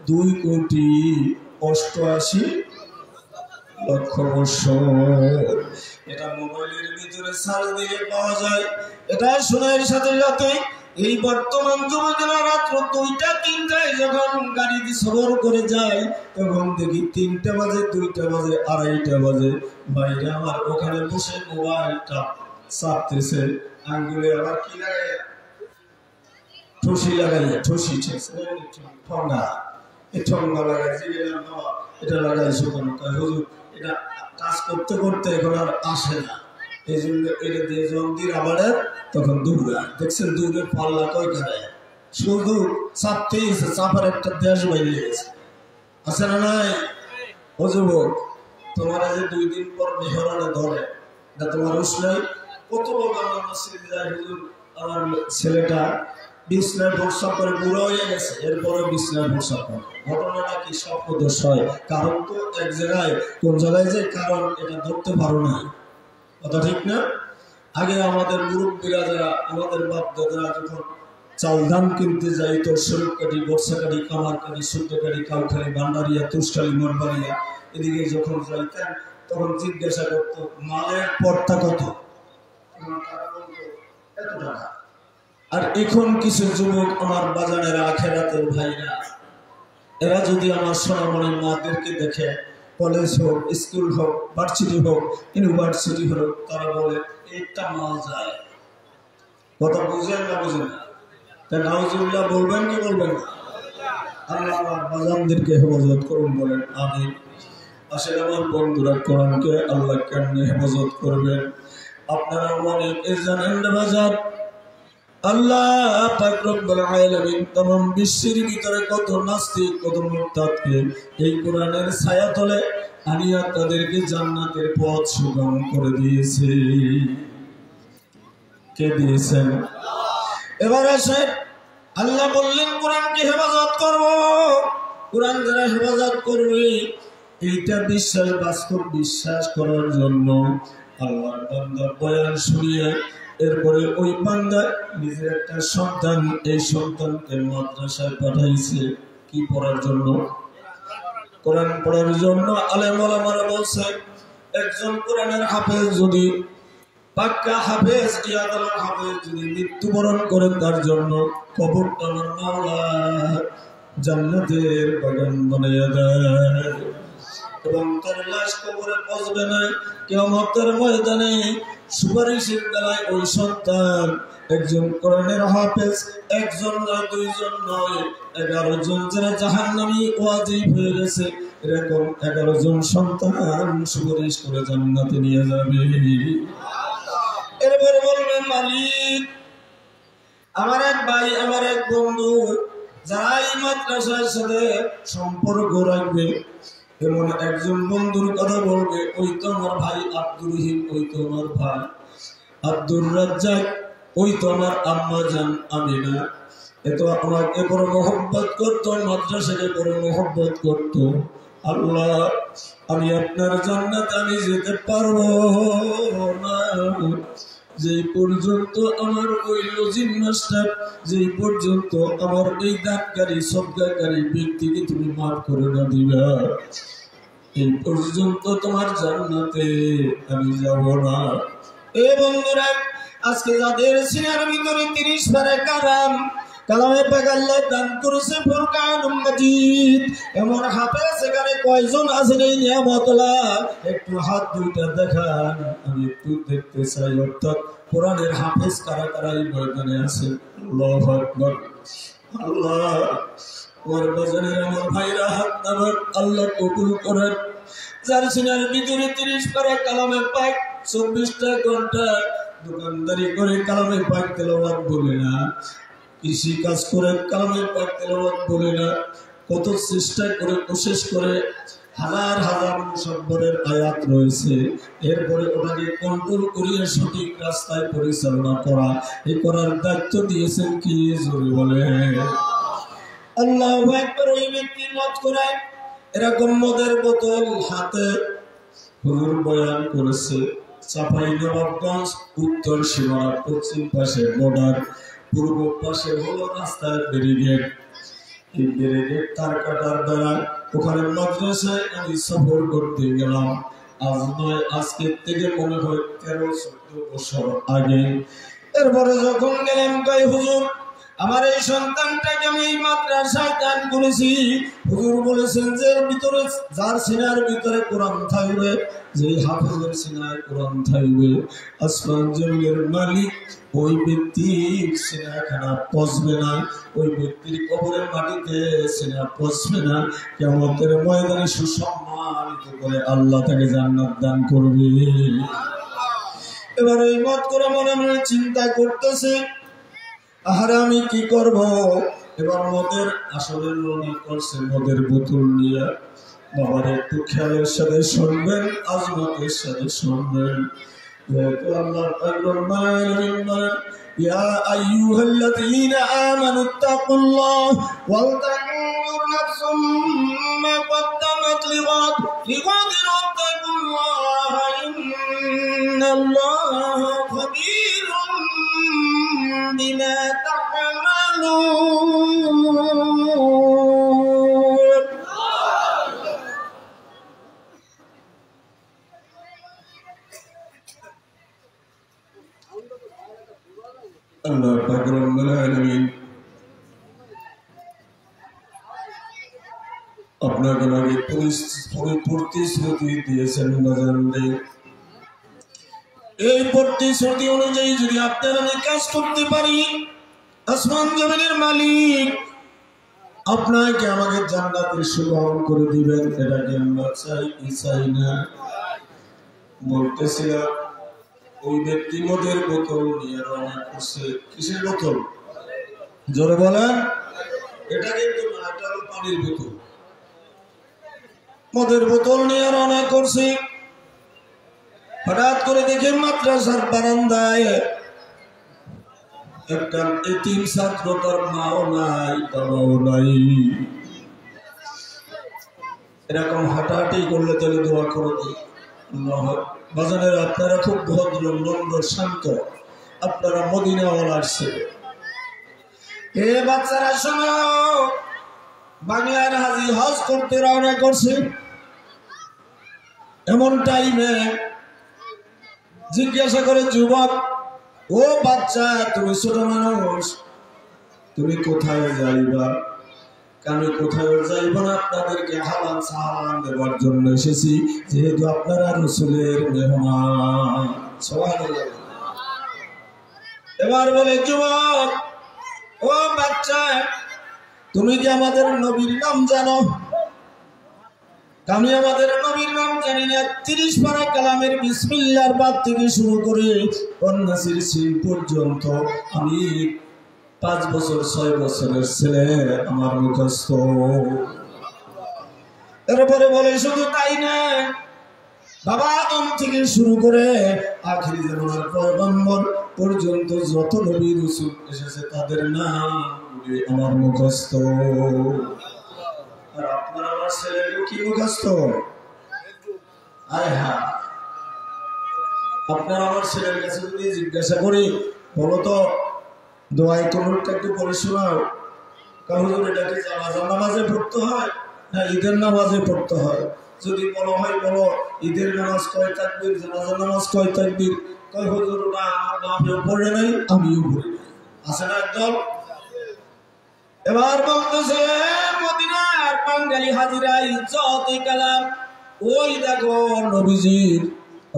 2,88,00,000 বছর। এটা মোবাইলের ভিতরে সার্চ দিলে পাওয়া যায়। এটা শোনার সাথে সাথে এই বর্তমান যুবকেরা রাত্র 2টা 3টায় যখন গাড়িতে সফর করে যায় তখন দেখি 3টা বাজে, 2টা বাজে, 2:30টা বাজে, বাইরে আমার ওখানে বসে মোবাইলটা চাপতেছে, আঙ্গুলে আবার কি লাগাই, ঠুসি লাগাইয়া, ঠুসি ঠঙ্গা, এই ঠঙ্গা লাগাইছি, এটা লাগাইছো কেন? হুজুর এটা কাজ করতে করতে এখন আর আসে না, এই জন্য এটা দিয়ে জলদির আবার তখন দৌড়া। দেখছেন দৌড়ের পাল্লা কয়খানে, শুধু চাপতেই আছে, চাপার একটা দেশ বাইরে গেছে, আছে না নাই? ও যুবক, তোমার যে 2 দিন পর মেহরানে ধরে, এটা তোমার উসলাই কত লোক আমার মসজিদে যায়, হুজুর আমার ছেলেটা বিছনায় ভরসা করে বুড়ো হয়ে গেছে, এরপরে বিছনায় ভরসা করে। ঘটনাটা কি স্বপ্নদোষ হয়? কারণ তো এক জায়গায়, কোন জায়গায় যে কারণ এটা ধরতে পারো না, কথা ঠিক না? আগে আমাদের মুরব্বীরা যারা, আমাদের বাপ দাদারা যখন চাল ধান কিনতে যাইতো, শরীফকাঠি, বর্ষাকাঠি, কামারকাঠি, সূর্যকাঠি, কাউখালি, ভান্ডারিয়া, তুষকালি, মরবাড়িয়া, এদিকে যখন যাইতেন তখন জিজ্ঞাসা করতো মালের পড়তা কত, এত টাকা। আর এখন কিছু যুবক আমার বাজারের আখেরাতের ভাইরা, এরা যদি আমার সোনামণি মাদেরকে দেখে, কলেজ হোক, স্কুল হোক, ভার্সিটি হোক, ইউনিভার্সিটি হোক, তারা বলে একটা মাল যায়। কথা বুঝেন না বুঝেন না? তাই নাউজুবিল্লাহ বলবেন কি বলবেন না? আল্লাহ আমার বাজানদেরকে হেফাজত করুন, বলেন আমিন। আসলে আমার বন্ধুরা কোরআনকে আল্লাহ কেমনে হেফাজত করবেন আপনারা অনেকে জানেন না বাজার। আল্লাহ পাক রব্বুল আলামিন तमाम বিশ্বের ভিতরে কত নাস্তিক, কত মুরতাদকে এই কোরআনের ছায়াতলে আনিয়া তাদেরকে জান্নাতের পথ সুগম করে দিয়েছে। কে দিয়েছেন? এবার আসেন, আল্লাহ বললেন কোরআনকে হেফাজত করব। কোরআন যারা হেফাজত করবে, এইটা বিশ্বাস, বাস্তব বিশ্বাস করার জন্য আল্লাহর বান্দা বয়ান শুনিয়ে এরপরে ওই বান্দা নিজের একটা সন্তান, এই সন্তানকে মাদ্রাসায় পাঠাইছে কি পড়ার জন্য? কোরআন পড়ার জন্য। আলেম ওলামারা বলছে একজন কোরআনের হাফেজ যদি, পাক্কা হাফেজ, ইয়াদার হাফেজ যদি মৃত্যুবরণ করে, তার জন্য কবরটা আমার মাওলা জান্নাতের বাগান বানাইয়া দেয় এবং তার লাশ কবরে পৌঁছবে না। কিয়ামতের ময়দানে সুপারিশের বেলায় ওই সন্তান, একজন কোরআনের হাফেজ, একজন নয়, 2 জন নয়, 11 জন যারা জাহান্নামী ওয়াজিব হয়ে গেছে, এরকম 11 জন সন্তান সুপারিশ করে জান্নাতে নিয়ে যাবে। এরপরে বলবে মালিক, আমার এক ভাই, আমার এক বন্ধু যারা এই মাদ্রাসার সাথে সম্পর্ক রাখবে, এমন একজন বন্ধুর কথা বলবে, ওই তো আমার ভাই আব্দুর রহিম, ওই তো আমার ভাই আব্দুর রাজ্জাক, ওই তো আমার আম্মা জান আমিনা, এ তো আমাকে বড় মহব্বত করতো, মাদ্রাসাকে বড় মহব্বত করতো। আল্লাহ, আমি আপনার জান্নাতে আমি যেতে পারবো না যেই পর্যন্ত আমার ওই লজিং মাস্টার, যেই পর্যন্ত আমার এই দানকারী সদকাকারী ব্যক্তিকে তুমি মাফ করে না দিবা, এই পর্যন্ত তোমার জান্নাতে আমি যাব না। এ বন্ধুরা, আজকে যাদের সিনার ভিতরে 30 পারা কালামে পাক আল্লাহ দান করেছে ফুরকানুল মাজিদ, এমন হাফেজ এখানে কয়জন আছেন এই নিয়ামতলা? একটু হাত দুইটা দেখান, আমি একটু দেখতে চাই। অর্থাৎ কোরআনের হাফেজ কারা কারা এই ময়দানে আছে? আল্লাহু আকবার। আল্লাহ, ওর বাজানের আমার ভাইরা হাত নামান, আল্লাহ কবুল করেন। যার সিনার ভিতরে 30 পারা কালামে পাক 24টা ঘন্টা দোকানদারি করে কালামে পাক তেলাওয়াত বলে না, কৃষি কাজ করে কালামে পাক তেলাওয়াত বলে না, কত চেষ্টা করে কোশিশ করে হাজার হাজার মুসাব্বরের আয়াত রয়েছে, এরপরে ওটাকে কন্ট্রোল করিয়ে সঠিক রাস্তায় পরিচালনা করা, এই করার দায়িত্ব দিয়েছেন কি? জোরে বলে আল্লাহু আকবার। ওই ব্যক্তি মত করে এরকম মদের বোতল হাতে হুজুর বয়ান করেছে, চাঁপাইনবাবগঞ্জ উত্তর সীমানা, পশ্চিম পাশে বর্ডার, পূর্ব পাশে হলো রাস্তার ব্যারিকেড। এই ব্যারিকেড তার কাটার দ্বারা ওখানে মাদ্রাসায় আমি সফর করতে গেলাম। আজ নয়, আজকের থেকে মনে হয় 13-14 বছর আগে। এরপরে যখন গেলাম, কই হুজুর আমার এই সন্তানটাকে আমি এই মাদ্রাসায় দান করেছি। হুজুর বলেছেন যে ভিতরে, যার সিনার ভিতরে কোরআন থাকবে, যে হাফেজের সিনায় কোরআন থাকবে, আসমান জমিনের মালিক ওই ব্যক্তির সিনাখানা পচবে না, ওই ব্যক্তির কবরের মাটিতে সিনা পচবে না। কিয়ামতের ময়দানে সুসম্মানিত করে আল্লাহ তাকে জান্নাত দান করবে। এবার এই মত করে মনে মনে চিন্তা করতেছে, আহারে আমি কি করব। এবার মদের আসলে মনে করছে, মদের বোতল নিয়ে। বাবার একটু খেয়ালের সাথে শুনবেন, আজমতের সাথে শুনবেন। যেহেতু আল্লাহ পাকের মায়ের বলেন, ইয়া আইয়ুহাল্লাযীনা আমানুত্তাকুল্লাহ ওয়াল তানজুর নাফসুম মা কদ্দামাত লিগাদ ওয়াত্তাকুল্লাহ ইন্নাল্লাহা খাবীরুম বিমা তা'মালুন। আল্লাহ পাক রব্বুল আলামিন আপনাকে আগে প্রতিশ্রুতি দিয়েছেন বাজারে। এই প্রতিশ্রুতি অনুযায়ী যদি আপনারা আমি কাজ করতে পারি, আসমান জমিনের মালিক আপনাকে আমাকে জান্নাতের সুগম করে দিবেন। এটাকে আমরা চাই না। বলতেছিলাম ওই ব্যক্তি মদের বোতল নিয়ে রওনা করছে। কিসের বোতল? জোরে বলেন। এটা কিন্তু না, এটা হলো পানির বোতল। মদের বোতল নিয়ে রওনা করছে। হঠাৎ করে দেখে মাদ্রাসার বারান্দায় একটা এতিম ছাত্র, তার মাও নাই বাবাও নাই। এরকম হাঁটাহাঁটি করলে তাহলে দোয়া করে দিই। বাজারের আপনারা খুব ভদ্র, নম্র, শান্ত, আপনারা মদিনাওয়ালা আসছে। এ বাচ্চারা শোনো, বাংলার হাজি হজ করতে রওনা করছে। এমন টাইমে জিজ্ঞাসা করে যুবক, ও বাচ্চা, তুমি ছোট মানুষ, তুমি কোথায় যাইবা? আমি কোথায় যাইব না, আপনাদেরকে হালাল সালাম দেওয়ার জন্য এসেছি, যেহেতু আপনারা রাসূলের মেহমান। সুবহানাল্লাহ। এবার বলে যুবক, ও বাচ্চা, তুমি কি আমাদের নবীর নাম জানো? আমি আমাদের নবীর নাম জানি না। 30 পারা কালামের বিসমিল্লাহর বাদ থেকে শুরু করে অন্নাসির সিন পর্যন্ত আমি 5 বছর 6 বছরের ছেলে, আমার মুখস্থ। এরপরে বলে শুধু তাই না, বাবা আদম থেকে শুরু করে আখিরি জামানার পয়গম্বর পর্যন্ত যত নবী রাসূল এসেছে তাদের নাম আমার মুখস্থ। আর আপনার আমার ছেলের কি মুখস্থ? আয় হা, আপনার আমার ছেলের কাছে যদি জিজ্ঞাসা করি, বলো তো দোয়াই কুনুতটা একটু পড়ে শোনাও। কারণ এটাকে জানাজার নামাজে পড়তে হয় না ঈদের নামাজে পড়তে হয়? যদি বলো হয়, বলো ঈদের নামাজ কয় তাকবীর, জানাজার নামাজ কয় তাকবীর? কয় হুজুর না, আমিও পড়ে নাই, আমিও পড়ে নাই। আছে না একদল? এবার বলতেছে মদিনার বাঙালি হাজিরা ইজ্জত কালাম। ওই দেখো নবীজির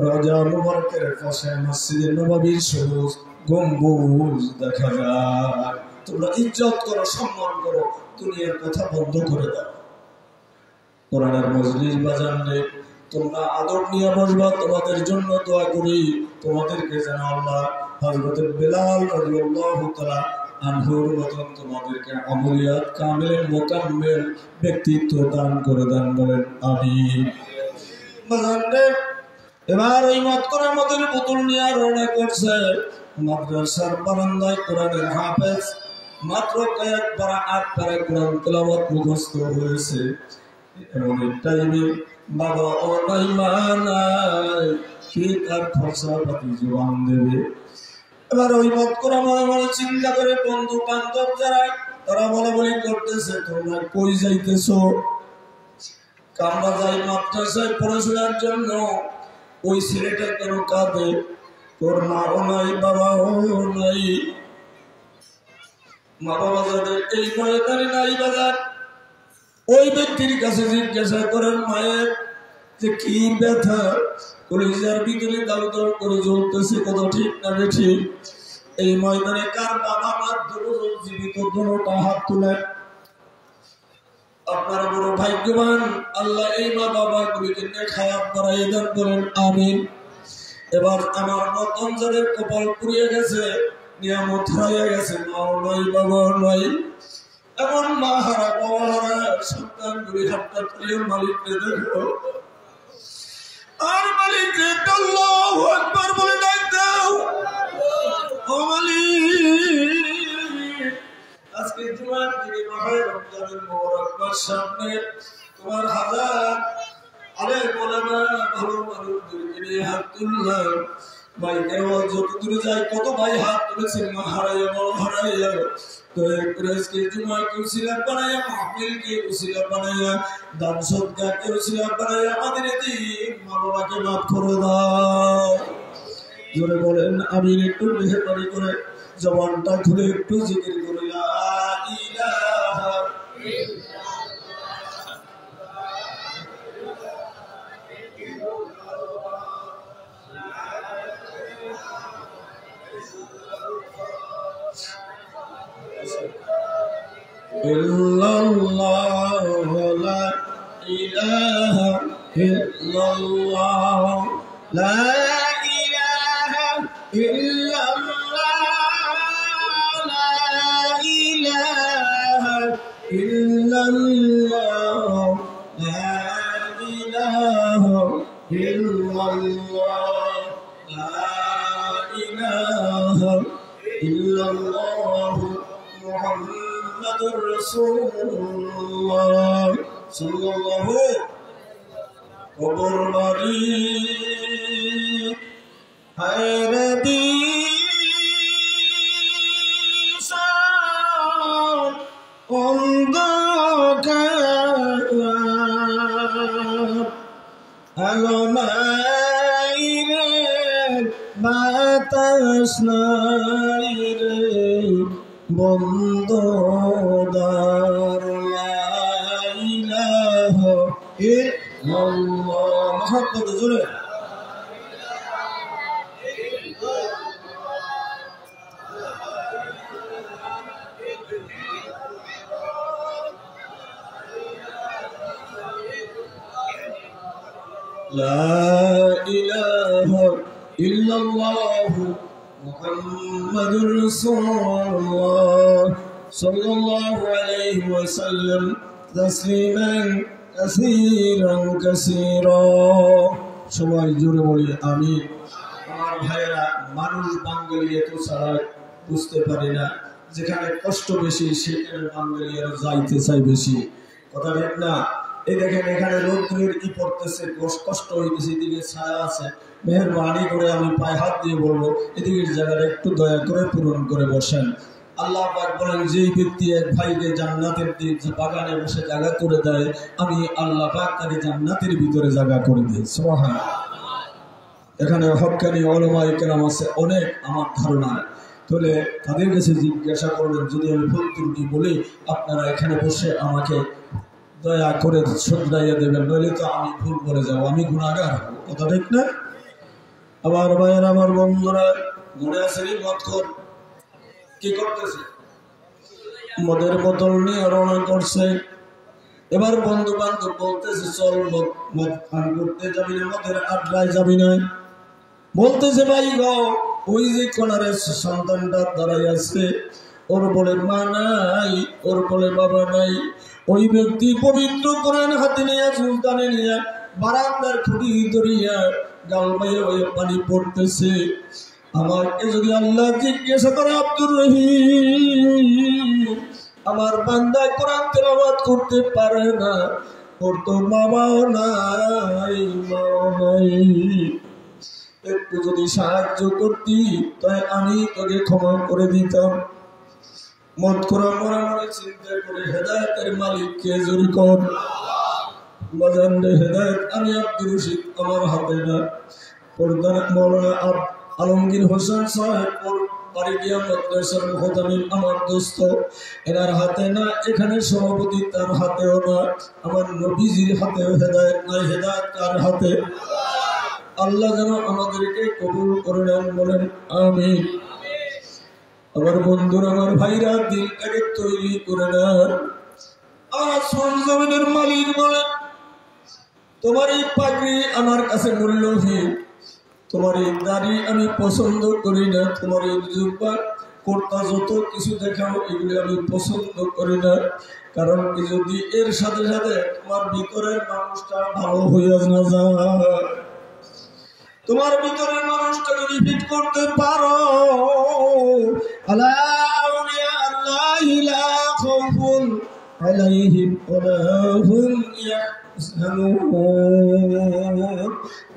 রওজা মুবারকের পাশে মসজিদে নববীর সবুজ গম্বুজ দেখা যায়। তোমরা ইজ্জত করো, সম্মান করো, দুনিয়ার কথা বন্ধ করে দাও। কোরআনের মজলিস বাজানে তোমরা আদর নিয়ে বসবা। তোমাদের জন্য দোয়া করি, তোমাদেরকে যেন আল্লাহ হযরত বেলাল রাদিয়াল্লাহু তাআলা আনহুর মতন তোমাদেরকে আমলিয়াত কামেল মোকাম্মেল ব্যক্তিত্ব দান করে দেন, বলেন আমিন। বাজানে এবার ওই মত করে মদের বোতল নিয়ে রওনা করছে। মাদ্রাসার বারান্দায় কোরআনের হাফেজ মাত্র কয়েক পারা 8 পারা কোরআন তেলাওয়াত মুখস্থ হয়েছে। এমন টাইমে বাবা ও নাই মা নাই, কে তার খরচা পাতি জবান দেবে? এবার ওই মত করে মনে মনে চিন্তা করে বন্ধু বান্ধব যারা তারা বলা বলি করতেছে, তোমরা কই যাইতেছো? আমরা যাই মাদ্রাসায় পড়াশোনার জন্য। ওই ছেলেটা কেন কাঁদে? তোর মাও নাই, বাবাও নাই। মা বাবা যাদের এই ময়দানে নাই বাজার, ওই ব্যক্তির কাছে জিজ্ঞাসা করেন মায়ের যে কি ব্যথা, কলিজার ভিতরে দাউ দাউ করে জ্বলতেছে, কত ঠিক না ঠিক? এই ময়দানে কার বাবা মা দুজন জীবিত? দুটোটা হাত তুলেন। আপনারা বড় ভাগ্যবান, আল্লাহ এই মা বাবা গুলিকে নেখায়াত বাড়াইয়ে দান করেন, আমিন। এবার আমার মতন যাদের কপাল পুড়িয়ে গেছে, নিয়ামত হারিয়ে গেছে, মাও নাই, বাবাও নাই, এমন মা হারা বাবা হারা সন্তান গুলি হাতটা তুলে মালিককে দেখো, আর মালিককে আল্লাহু আকবার বলে ডাক দাও। ও মালিক, আজকে জুমার দিনে মাহে রমজানের মোবারক মাস সামনে, তোমার হাজার আলেম ওলামা ভালো মানুষদেরকে নিয়ে হাত তুললাম। ভাইদের যত দূরে যায়, কত ভাই হাত তুলেছেন মা হারাইয়া, মা হারাইয়া। দয়া করে আজকে জুমাকে উসিলা বানাইয়া, মাহফিলকে উসিলা বানাইয়া, দান সদকাকে উসিলা বানাইয়া আমাদের এতিম মা বাবাকে মাফ করে দাও। জোরে বলেন আমিন। একটু মেহেরবানি করে জবানটা খুলে একটু জিকির করে লা ইলাহা ইল্লাল্লাহু লা ইলাহা ইল্লাল্লাহ লা ইলাহা ইল্লাল্লাহ লা ইলাহা ইল্লাল্লাহ লা ইলাহা ইল্লাল্লাহ লা ইলাহা ইল্লাল্লাহ মুহাম্মাদুর রাসূলুল্লাহ সাল্লাল্লাহু কবর বাড়ি হায়রে দিশান অন্ধকার আলো নাই রে, বাতাস নাই রে, বন্ধ দ্বার লা ইলাহা ইল্লাল্লাহ। মহব্বত জোরে লা ইলাহা ইল্লাল্লাহু মুহাম্মাদুর রাসূলুল্লাহ সাল্লাল্লাহু আলাইহি ওয়াসাল্লাম তাসলিমান কাসীরান কাসীরা। সবাই জোরে বলি আমিন। আমার ভাইয়েরা, মানুষ বাঙালি এত ছাড়া বুঝতে পারি না, যেখানে কষ্ট বেশি সেখানে বাঙালি আরো যাইতে চাই বেশি, কথা ঠিক না? এই দেখেন এখানে রোদ্রের ই পড়তেছে, কষ্ট হইতেছে, এদিকে ছায়া আছে, মেহেরবানি করে আমি পায়ে হাত দিয়ে বলবো এদিকের জায়গাটা একটু দয়া করে পূরণ করে বসেন। আল্লাহ পাক বলেন, যেই ব্যক্তি এক ভাইকে জান্নাতের বাগানে বসে জায়গা করে দেয়, আমি আল্লাহ পাক তাকে জান্নাতের ভিতরে জায়গা করে দিই। সুবহানাল্লাহ। এখানে হক্কানি উলামায়ে কেরাম আছে অনেক, আমার ধারণা। তাহলে তাদের কাছে জিজ্ঞাসা করবেন, যদি আমি ভুল ত্রুটি বলি আপনারা এখানে বসে আমাকে দয়া করে শুধরাইয়া দেবেন, নইলে তো আমি ভুল করে যাবো, আমি গুনাহগার হব, কথা ঠিক না? আবার ভাইয়ের, আমার বন্ধুরা, মনে আছে মদখোর কি করতেছে? মদের বোতল নিয়ে রওনা করছে। এবার বন্ধু বান্ধব বলতেছে, চল মদ পান করতে যাবি না, মদের আড্ডায় যাবি না। বলতেছে, ভাই গো, ওই যে কোনারে সন্তানটা দাঁড়াই আছে, ওর বলে মা নাই, ওর বলে বাবা নাই। ওই ব্যক্তি পবিত্র কোরআন হাতে নিয়ে, সুলতানে নিয়ে, বারান্দার খুঁটি ধরিয়া গাল বাইয়ে বাইয়ে পানি পড়তেছে। আমাকে যদি আল্লাহ জিজ্ঞাসা করে, আব্দুর রহিম, আমার বান্দা কোরআন তেলাওয়াত করতে পারে না, ওর তো বাবাও নাই, মাও নাই, একটু যদি সাহায্য করতি তাই আমি তোকে ক্ষমা করে দিতাম। মত করা মনে মনে চিন্তা করে হেদায়েতের মালিককে জোরে কর। বাজান রে হেদায়েত আমি আব্দুর রশিদ আমার হাতে না, পর্দার মৌলানা আলমগীর হোসেন সাহেব বাড়িয়া মাদ্রাসার মুহতামিম আমার দোস্ত, এনার হাতে না, এখানে সভাপতি তার হাতেও না, আমার নবীজির হাতেও হেদায়েত নাই। হেদায়েত কার হাতে? আল্লাহ যেন আমাদেরকে কবুল করে নেন, বলেন আমিন। আমার বন্ধুরা, আমার ভাইরা, দিলটাকে তৈরি করে নেন। আমার সরজমিনের মালিক বলেন, তোমার এই পাগড়ি আমার কাছে মূল্যহীন, তোমার এই দাড়ি আমি পছন্দ করি না, তোমার এই জুব্বা কুর্তা যত কিছু দেখাও এগুলি আমি পছন্দ করি না। কারণ কি, যদি এর সাথে সাথে তোমার ভিতরের মানুষটা ভালো হইয়া না যায়, তোমার ভিতরের মানুষটা যদি ফিট করতে পারো,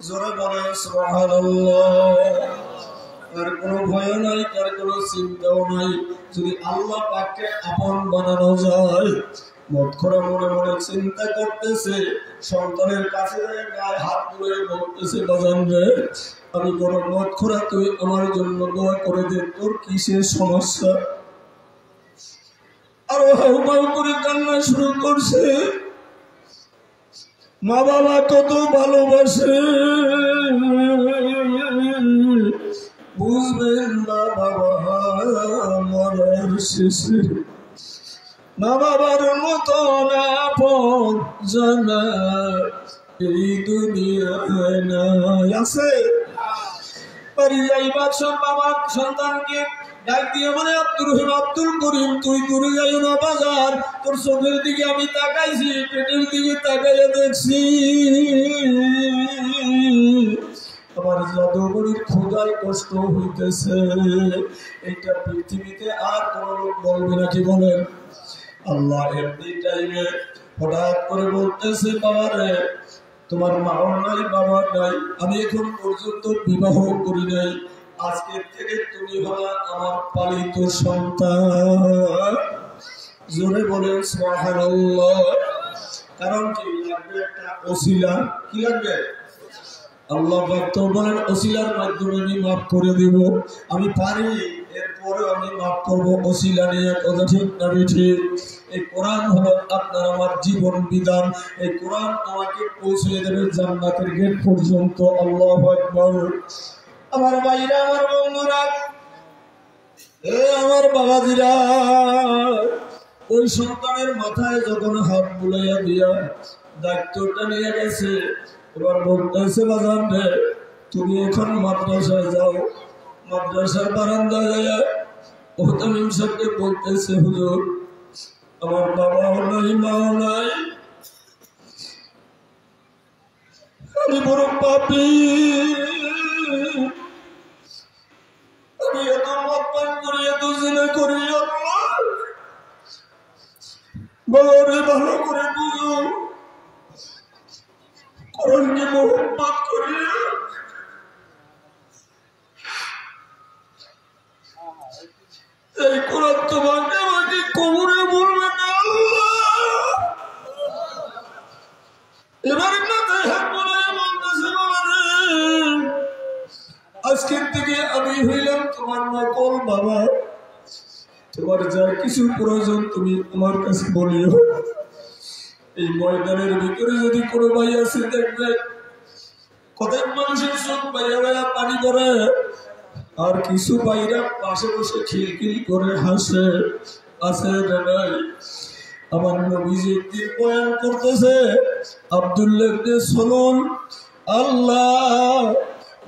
জোরে বলেন সুবহানাল্লাহ। তার কোনো ভয় নাই, তার কোনো চিন্তাও নাই। যদি আল্লাহ পাককে আপন বানানো যায়, মত করে মনে মনে চিন্তা করতেছে, সন্তানের কাছে গায়ে হাত তুলে বলতেছে, বাজান রে আমি বড় মত খোরা, তুই আমার জন্য দোয়া করে দে, তোর কিসের সমস্যা? আরো হাউমাউ করে কান্না শুরু করছে। মা বাবা কত ভালোবাসে, বুঝবেন না বাবা মরার শেষে মা বাবার মতো আপন জানা এই দুনিয়ায় নাই। আছে বাড়ি যাইবার সব বাবা সন্তানকে ডাক দিয়ে বলে, আব্দুর রহিম, আব্দুল করিম, তুই দূরে যাইও না বাজার, তোর চোখের দিকে আমি তাকাইছি, পেটের দিকে তাকাইয়া দেখছি আমার জাদুঘরের ক্ষুধায় কষ্ট হইতেছে। এইটা পৃথিবীতে আর কোন লোক বলবে নাকি? বলেন। আল্লাহ এমনি টাইমে হঠাৎ করে বলতেছে, বাবারে তোমার মাও নাই, বাবা নাই, আমি এখন পর্যন্ত বিবাহ করি নাই, আজকের থেকে তুমি হলা আমার পালিত সন্তান। জোরে বলেন সুবহানাল্লাহ। কারণ কি লাগবে? একটা ওসিলা। কি লাগবে? আল্লাহ তো বলেন, ওসিলার মাধ্যমে আমি মাফ করে দিব। আমি পারি, এরপরে আমি মাফ করবো ওসিলা নিয়ে। কথা ঠিক না ঠিক? এই কোরআন হলো আপনার আমার জীবন বিধান। এই কোরআন আমাকে পৌঁছে দেবে জান্নাতের গেট পর্যন্ত। আল্লাহু আকবার। আমার ভাইরা, আমার বন্ধুরা, আমার বাবাজিরা, ওই সন্তানের মাথায় যখন হাত বুলাইয়া দিয়া দায়িত্বটা নিয়ে গেছে, এবার বলতেছে, বাজান রে তুমি এখন মাদ্রাসায় যাও। মাদ্রাসার বারান্দায় যায় মুহতামিম সাহেবকে বলতেছে, হুজুর আমার বাবাও নাই, মাও নাই, আমি বড় পাপী, আমি এত মদ পান করি, এত জিনা করি, বাবারে ভালো করে বুঝো, কোরআনকে মোহাম্মত করি, এই কোরআন তোমাকে আমাকে কবরে বলবে না। এবারে আজকের থেকে আমি হইলাম তোমার নকল বাবা, তোমার যা কিছু প্রয়োজন তুমি আমার কাছে বলিও। এই ময়দানের ভিতরে যদি কোনো ভাই আছে, দেখবে কতক মানুষের চোখ বাইয়া বাইয়া পানি করে, আর কিছু ভাইরা পাশে বসে খিলখিল করে হাসে। আছে না নাই? আমার নবীজি একদিন বয়ান করতেছে, আব্দুল্লাহ ইবনে সালুল, আল্লাহ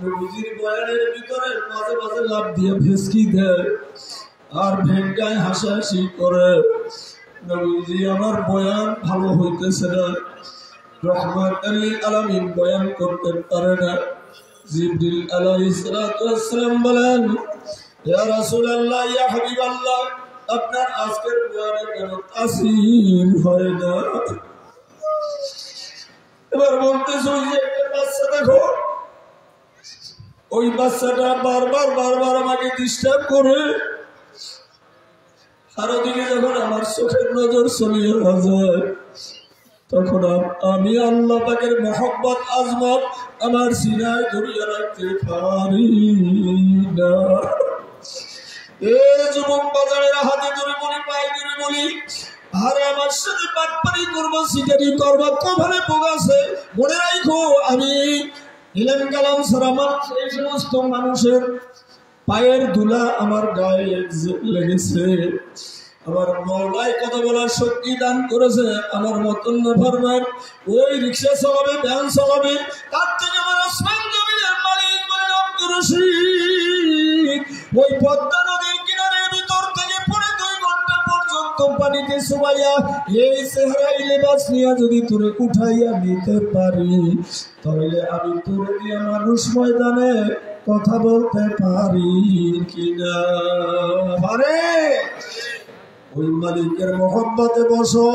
নবীজির বয়ানের ভিতরে মাঝে মাঝে লাফ দিয়ে ভেসকি দেয় আর ভেঙ্গায় হাসাহাসি করে। নবীজি আমার বয়ান ভালো হইতেছে না, রহমাতুল লিল আলামিন বয়ান করতে পারে না। জিবরিল আলাইহিস সালাতু ওয়াস সালাম বলেন, ইয়া রাসূলুল্লাহ, ইয়া হাবিবাল্লাহ, আপনার আজকের বয়ানে কেন তাসির হয় না? এবার বলতেছে, ওই যে একটা বাচ্চা দেখো, ওই বাচ্চাটা বারবার আমাকে ডিস্টার্ব করে। আর ওদিকে যখন আমার চোখের নজর চলিয়ে যায়, তখন আমি আল্লাহ পাকের মহব্বত আজমত আমার সিনায় ধরিয়ে রাখতে পারি না। এ যুবক বাজারের হাতে ধরে বলি, পায়ে ধরে বলি, আরে আমার সাথে পাটপাড়ি করবো, সিটারি করবো, কভারে পোগাছে। মনে রাখো, আমি ইলাম কালাম সারামান সেই সমস্ত মানুষের পায়ের ধুলা আমার গায়ে লেগেছে। আমার মওলাই কথা বলার শক্তি দান করেছে। আমার মতন ফরমান ওই রিক্সা চালাবে, ভ্যান চালাবে, তার থেকে আমার আসমান জমিনের মালিক বলেন আব্দুর রশিদ ওই পদ্মা নদীর কিনারের ভিতর থেকে পড়ে 2 ঘন্টা পর্যন্ত পানিতে চুবাইয়া এই চেহারা লেবাস নিয়ে যদি তোরে উঠাইয়া নিতে পারি, তাহলে আমি তোরে দিয়ে মানুষ ময়দানে কথা বলতে পারি কিনা? পারে? ওই মালিকের মহব্বতে বসো।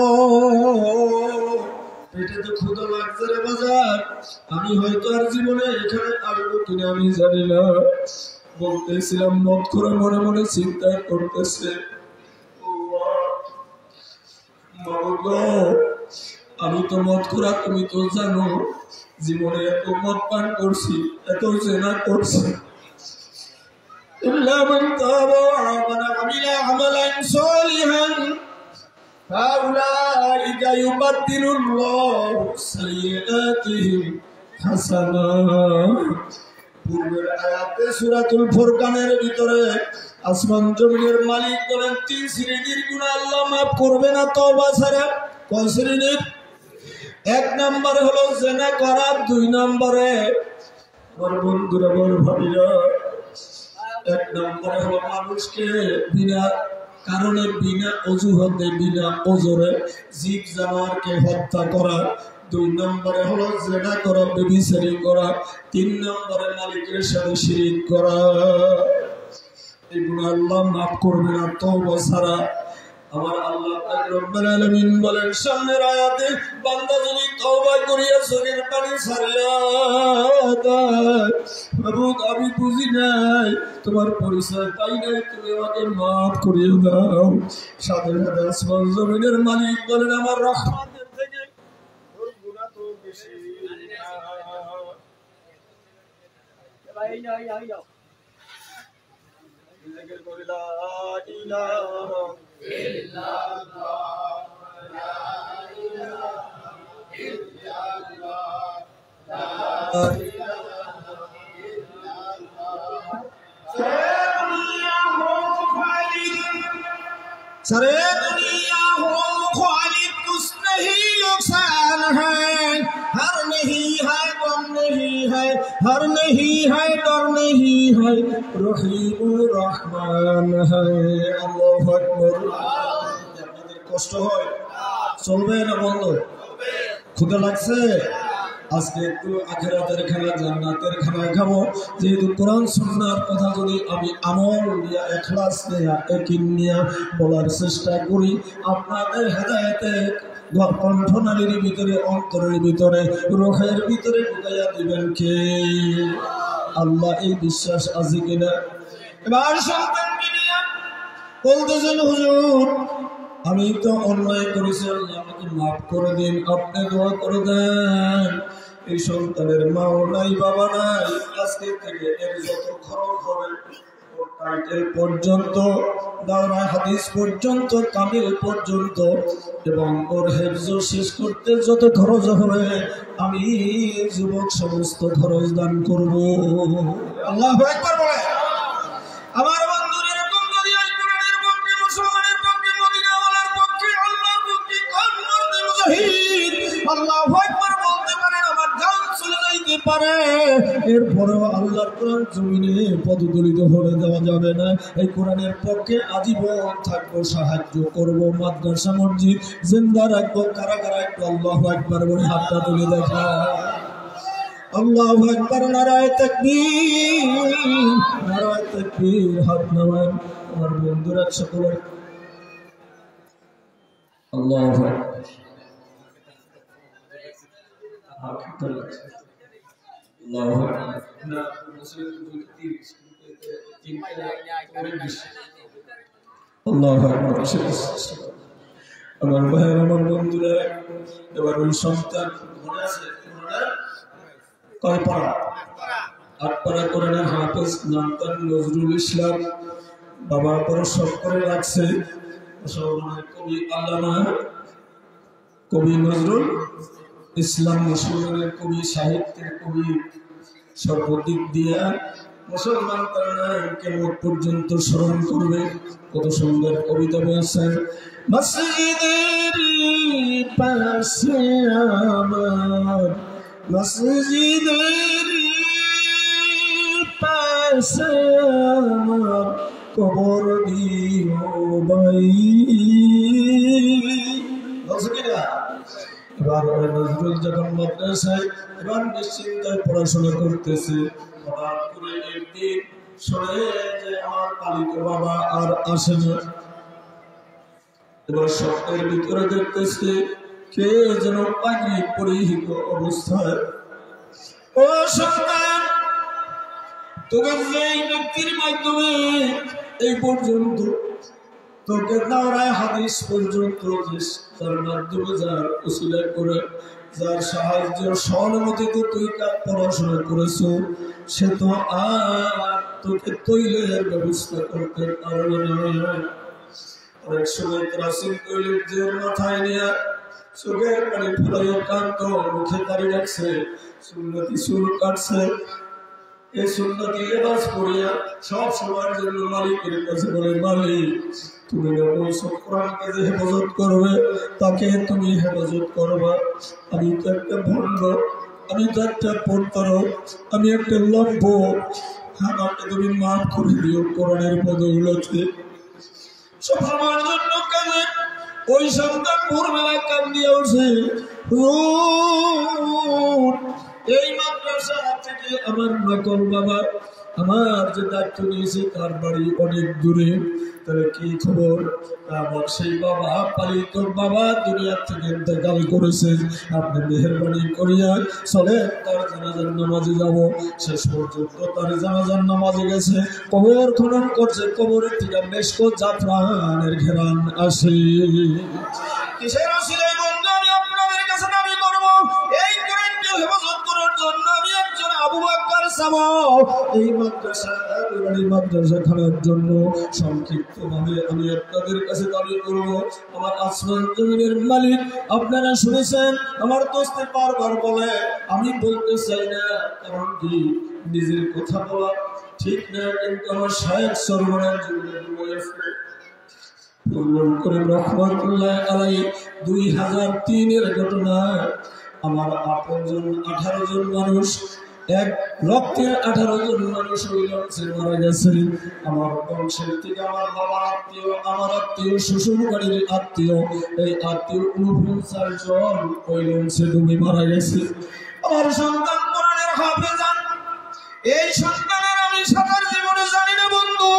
পেটে তো ক্ষুধা লাগছে রে বাজার, আমি হয়তো আর জীবনে এখানে আসবো কিনা আমি জানি না। বলতেছিলাম মত করে মনে মনে চিন্তা করতেছে, আমি তো মদ খোরা, তুমি তো জানো জীবনে এত মদ পান করছি, এত জেনা করছি। إلا من تاب وآمن وعمل عملا صالحا فأولئك يبدل الله سيئاتهم حسنات। পূর্বের আয়াতে সূরাতুল ফুরকানের ভিতরে আসমান জমিনের মালিক বলেন 3 শ্রেণীর গুনাহ আল্লাহ মাফ করবে না তওবা ছাড়া। কোন শ্রেণীর? 1 নম্বরে হলো জিনা করা, 2 নম্বরে আমার বন্ধুরা বড় ভাবিরা 1 নম্বরে হলো মানুষকে বিনা কারণে, বিনা অজুহাতে, বিনা ওজরে জীব জানোয়ারকে হত্যা করা। 2 নম্বরে হলো জিনা করা, ব্যভিচারী করা। 3 নম্বরে মালিকের সাথে শিরিক করা। এগুলো আল্লাহ মাফ করবে না তওবা ছাড়া। আমার আল্লাহ পাক রব্বুল আলামিন বলেন সামনের আয়াতে, বান্দা যদি তওবা করিয়া চোখের পানি ছাড়িয়া দেয়, মাবুদ আমি বুঝি নাই, তোমার পরিচয় পাই নাই, তুমি আমাকে মাফ করিয়ে দাও। সাথে সাথে আসমান জমিনের মালিক বলেন আমার রহমতের থেকে ওর গুনাহ তো বেশি না। জিকির করি লা ইলাহা ইল্লাল্লাহ, লা ইলাহা ইল্লাল্লাহ, লা ইলাহা ইল্লাল্লাহ। सारे दुनिया हो खालिद कुछ नहीं नुकसान है, हर नहीं है गम नहीं है, हर नहीं है डर नहीं है, रहीम रहमान है। अल्लाहु আকবার। আপনাদের কষ্ট হয়? চলবে না বন্ধ? ক্ষুধা লাগছে? আজকে একটু আখিরাতের খানা, জান্নাতের খানা খাবো। যেহেতু কোরআন সুন্নাহর কথা যদি আমি আমল নিয়ে, ইখলাস নিয়ে, ইয়াকিন নিয়ে বলার চেষ্টা করি, আপনাদের হেদায়েতে কণ্ঠনালীর ভিতরে, অন্তরের ভিতরে, রূহের ভিতরে ঢুকাইয়া দিবেন কে? আল্লাহ। এই বিশ্বাস আছে কিনা? এবার সন্তানকে নিয়ে বলতেছেন হুজুর আমি তো অন্যায় করেছি, আল্লাহ আমাকে মাফ করে দিন, আপনি দোয়া করে দেন। এই সন্তানের মাও নাই, বাবা নাই, আজকে থেকে এর যত খরচ হবে, ওর টাইটেল পর্যন্ত, দাওরা হাদিস পর্যন্ত, কামিল পর্যন্ত, এবং ওর হেফজ শেষ করতে যত খরচ হবে, আমি যুবক সমস্ত খরচ দান করব। আল্লাহু আকবার বলে। আমার বন্ধুরা, এরকম যদি এই কোরআনের পক্ষে, মুসলমানের পক্ষে, মদিনাওয়ালার পক্ষে, আল্লাহর পক্ষে কোন মর্দে মুজাহিদ আল্লাহু আকবার বলতে পারেন, আমার জান চলে যাইতে পারে, এরপরেও আল্লাহর কোরআন জমিনে পদদলিত হয়ে দেওয়া যাবে না। এই কোরআনের পক্ষে আজীবন থাকবো, সাহায্য করব, মাদ্রাসা মসজিদ জিন্দা রাখবো। কারা কারা একটু আল্লাহু আকবার বলে হাতটা তুলে দেখা। আল্লাহু আকবার, নারায়ে তাকবীর, নারায়ে তাকবীর। হাত নামান। আমার বন্ধুরা সকলে আল্লাহু আকবার। আল্লাহু আকবার। না মুসলিম 30 আল্লাহু আকবার। আমার ভাইয়ের, আমার বন্ধুরা, এবার ওই সন্তান মনে আছে কয় পারা? 8 পারা কোরআনের হাফেজ নাম তার নজরুল ইসলাম। বাবা পরশব করে রাখছে মুসলমানের কবি আল্লামা কবি নজরুল ইসলাম, মুসলমানের কবি, সাহিত্যের কবি, সর্বদিক দিয়ে মুসলমান তারা কেমন পর্যন্ত স্মরণ করবে। কত সুন্দর কবিতা বলছেন, মসজিদের পাশে আমার, মসজিদের পাশে আমার কবর দিও ভাই। বলছে কিনা? এবার নজরুল যখন মাদ্রাসায় এবার নিশ্চিন্তায় পড়াশোনা করতেছে, হঠাৎ করে একদিন শুনে যে আমার পালিত বাবা আর আসে না। এবার স্বপ্নের ভিতরে দেখতেছে কে যেন পাগড়ি পরিহিত অবস্থায়, ও সন্তান, তোকে যেই ব্যক্তির মাধ্যমে এই পর্যন্ত তোকে দাওরায় হাদিস পর্যন্ত তার মাধ্যমে যার উসিলা করে যার সাহায্য সহানুভূতিতে তুই পড়াশোনা করেছো, সে তো আর তোকে তৈলের ব্যবস্থা করতে পারবে না। অনেক সময় প্রাচীন তৈলের যে মাথায় নিয়ে চোখের পানি ফেলাইয়া কান্ত মুখে দাঁড়িয়ে রাখছে, সুন্নতি চুল কাটছে, এই সুন্নতি লেবাস পরিয়া সব সময়ের জন্য মালিকের কাছে বলে, মালিক তুমি কোরআনকে যে হেফাজত করবে তাকে তুমি হেফাজত করবা। আমি তো একটা ভণ্ড, আমি তো একটা প্রতারক, আমি একটা লম্ব, আমাকে তুমি মাফ করে দিও কোরআনের পদগুলোতে। সব আমার জন্য কাজে ওই সন্তান ভোরবেলায় কান্দিয়া উঠছে, এই মাদ্রাসা থেকে আমার নকল বাবা আমার যে দায়িত্ব নিয়েছে তার বাড়ি অনেক দূরে, তবে কি খবর? আমার সেই বাবা পালিত বাবা দুনিয়া থেকে ইন্তেকাল করেছে, আপনি মেহেরবানি করিয়া চলে তার জানাজার নামাজে যাব। শেষ পর্যন্ত তার জানাজার নামাজে গেছে, কবর খনন করছে, কবরের থেকে মেশকো জাফরানের ঘেরান আসে। কিসের ওসিলায় বন্ধু আমি আপনাদের কাছে দাবি করব, এই কোরআনকে হেফাজত করার জন্য আমি একজন আবু বকর সামাও এই মাদ্রাসা খানার জন্য সংক্ষিপ্তভাবে আমি আপনাদের কাছে দাবি করব। আমার আসমান জমিনের মালিক আপনারা শুনেছেন, আমার দোস্তে বারবার বলে, আমি বলতে চাই না, কারণ কি নিজের কথা বলা ঠিক না, কিন্তু আমার শায়েখ সরবরাহ জীবনে করে রহমাতুল্লাহ আলাইহি 2003-এর ঘটনা। আমার আপনজন 18 জন মানুষ, এক রক্তের 18 জন মানুষ ওই লঞ্চে মারা গেছে। আমার বংশের থেকে আমার বাবার আত্মীয়, আমার আত্মীয়, শ্বশুর বাড়ির আত্মীয়, এই আত্মীয় 49 জন ওই লঞ্চে ডুবে মারা গেছে। আমার সন্তান কোরআনের হাফেজান, এই সন্তানের আমি সারা জীবনে জানি না বন্ধু,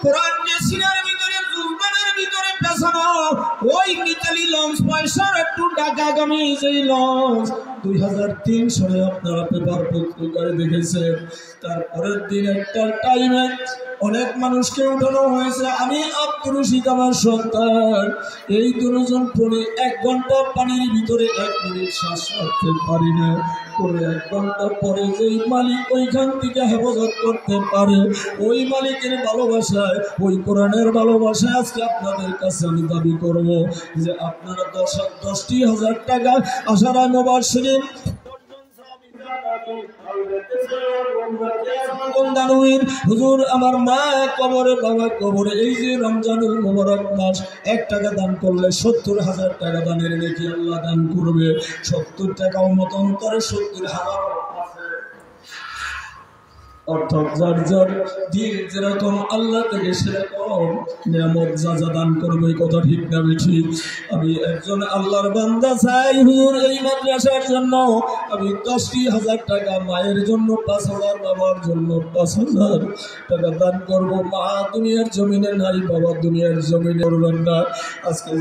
কোরআন যে সিনার ভিতরে জুলবানের ভিতরে পেছানো ওই মিতালি লঞ্চ পয়সার একটু ঢাকাগামী যেই লঞ্চ 2003 সালে আপনারা পেপার পত্রিকায় দেখেছেন। তারপরের দিন একটা টাইমে অনেক মানুষকে উঠানো হয়েছে, আমি আব্দুর রশিদ আমার সন্তান, এই দুজন পরে 1 ঘন্টা পানির ভিতরে 1 মিনিট শ্বাস রাখতে পারি না। করে 1 ঘন্টা পরে যেই মালিক ওইখান থেকে হেফাজত করতে পারে, ওই মালিকের ভালোবাসায়, ওই কোরআনের ভালোবাসায় আজকে আপনাদের কাছে আমি দাবি করব যে আপনারা 10,000 টাকা আশারা মুবাশশিরিন হুজুর আমার মা কবরে, বাবা কবরে, এই যে রমজানুল মুবারক মাস 1 টাকা দান করলে 70,000 টাকা দানের নেকি আল্লাহ দান করবে। 70 টাকা মতান্তরে 70,000 অর্থাৎ যার যার দিন যেরকম আল্লাহ থেকে সেরকম নিয়ামত যা যা দান করবে, কথা ঠিক না বেঠিক? আমি একজন আল্লাহর বান্দা চাই হুজুর এই মাদ্রাসার জন্য আমি 10,000 টাকা, মায়ের জন্য 5,000, বাবার জন্য 5,000 টাকা দান করব। মা দুনিয়ার জমিনে নাই, বাবা দুনিয়ার জমিনে করবেন না। আজকে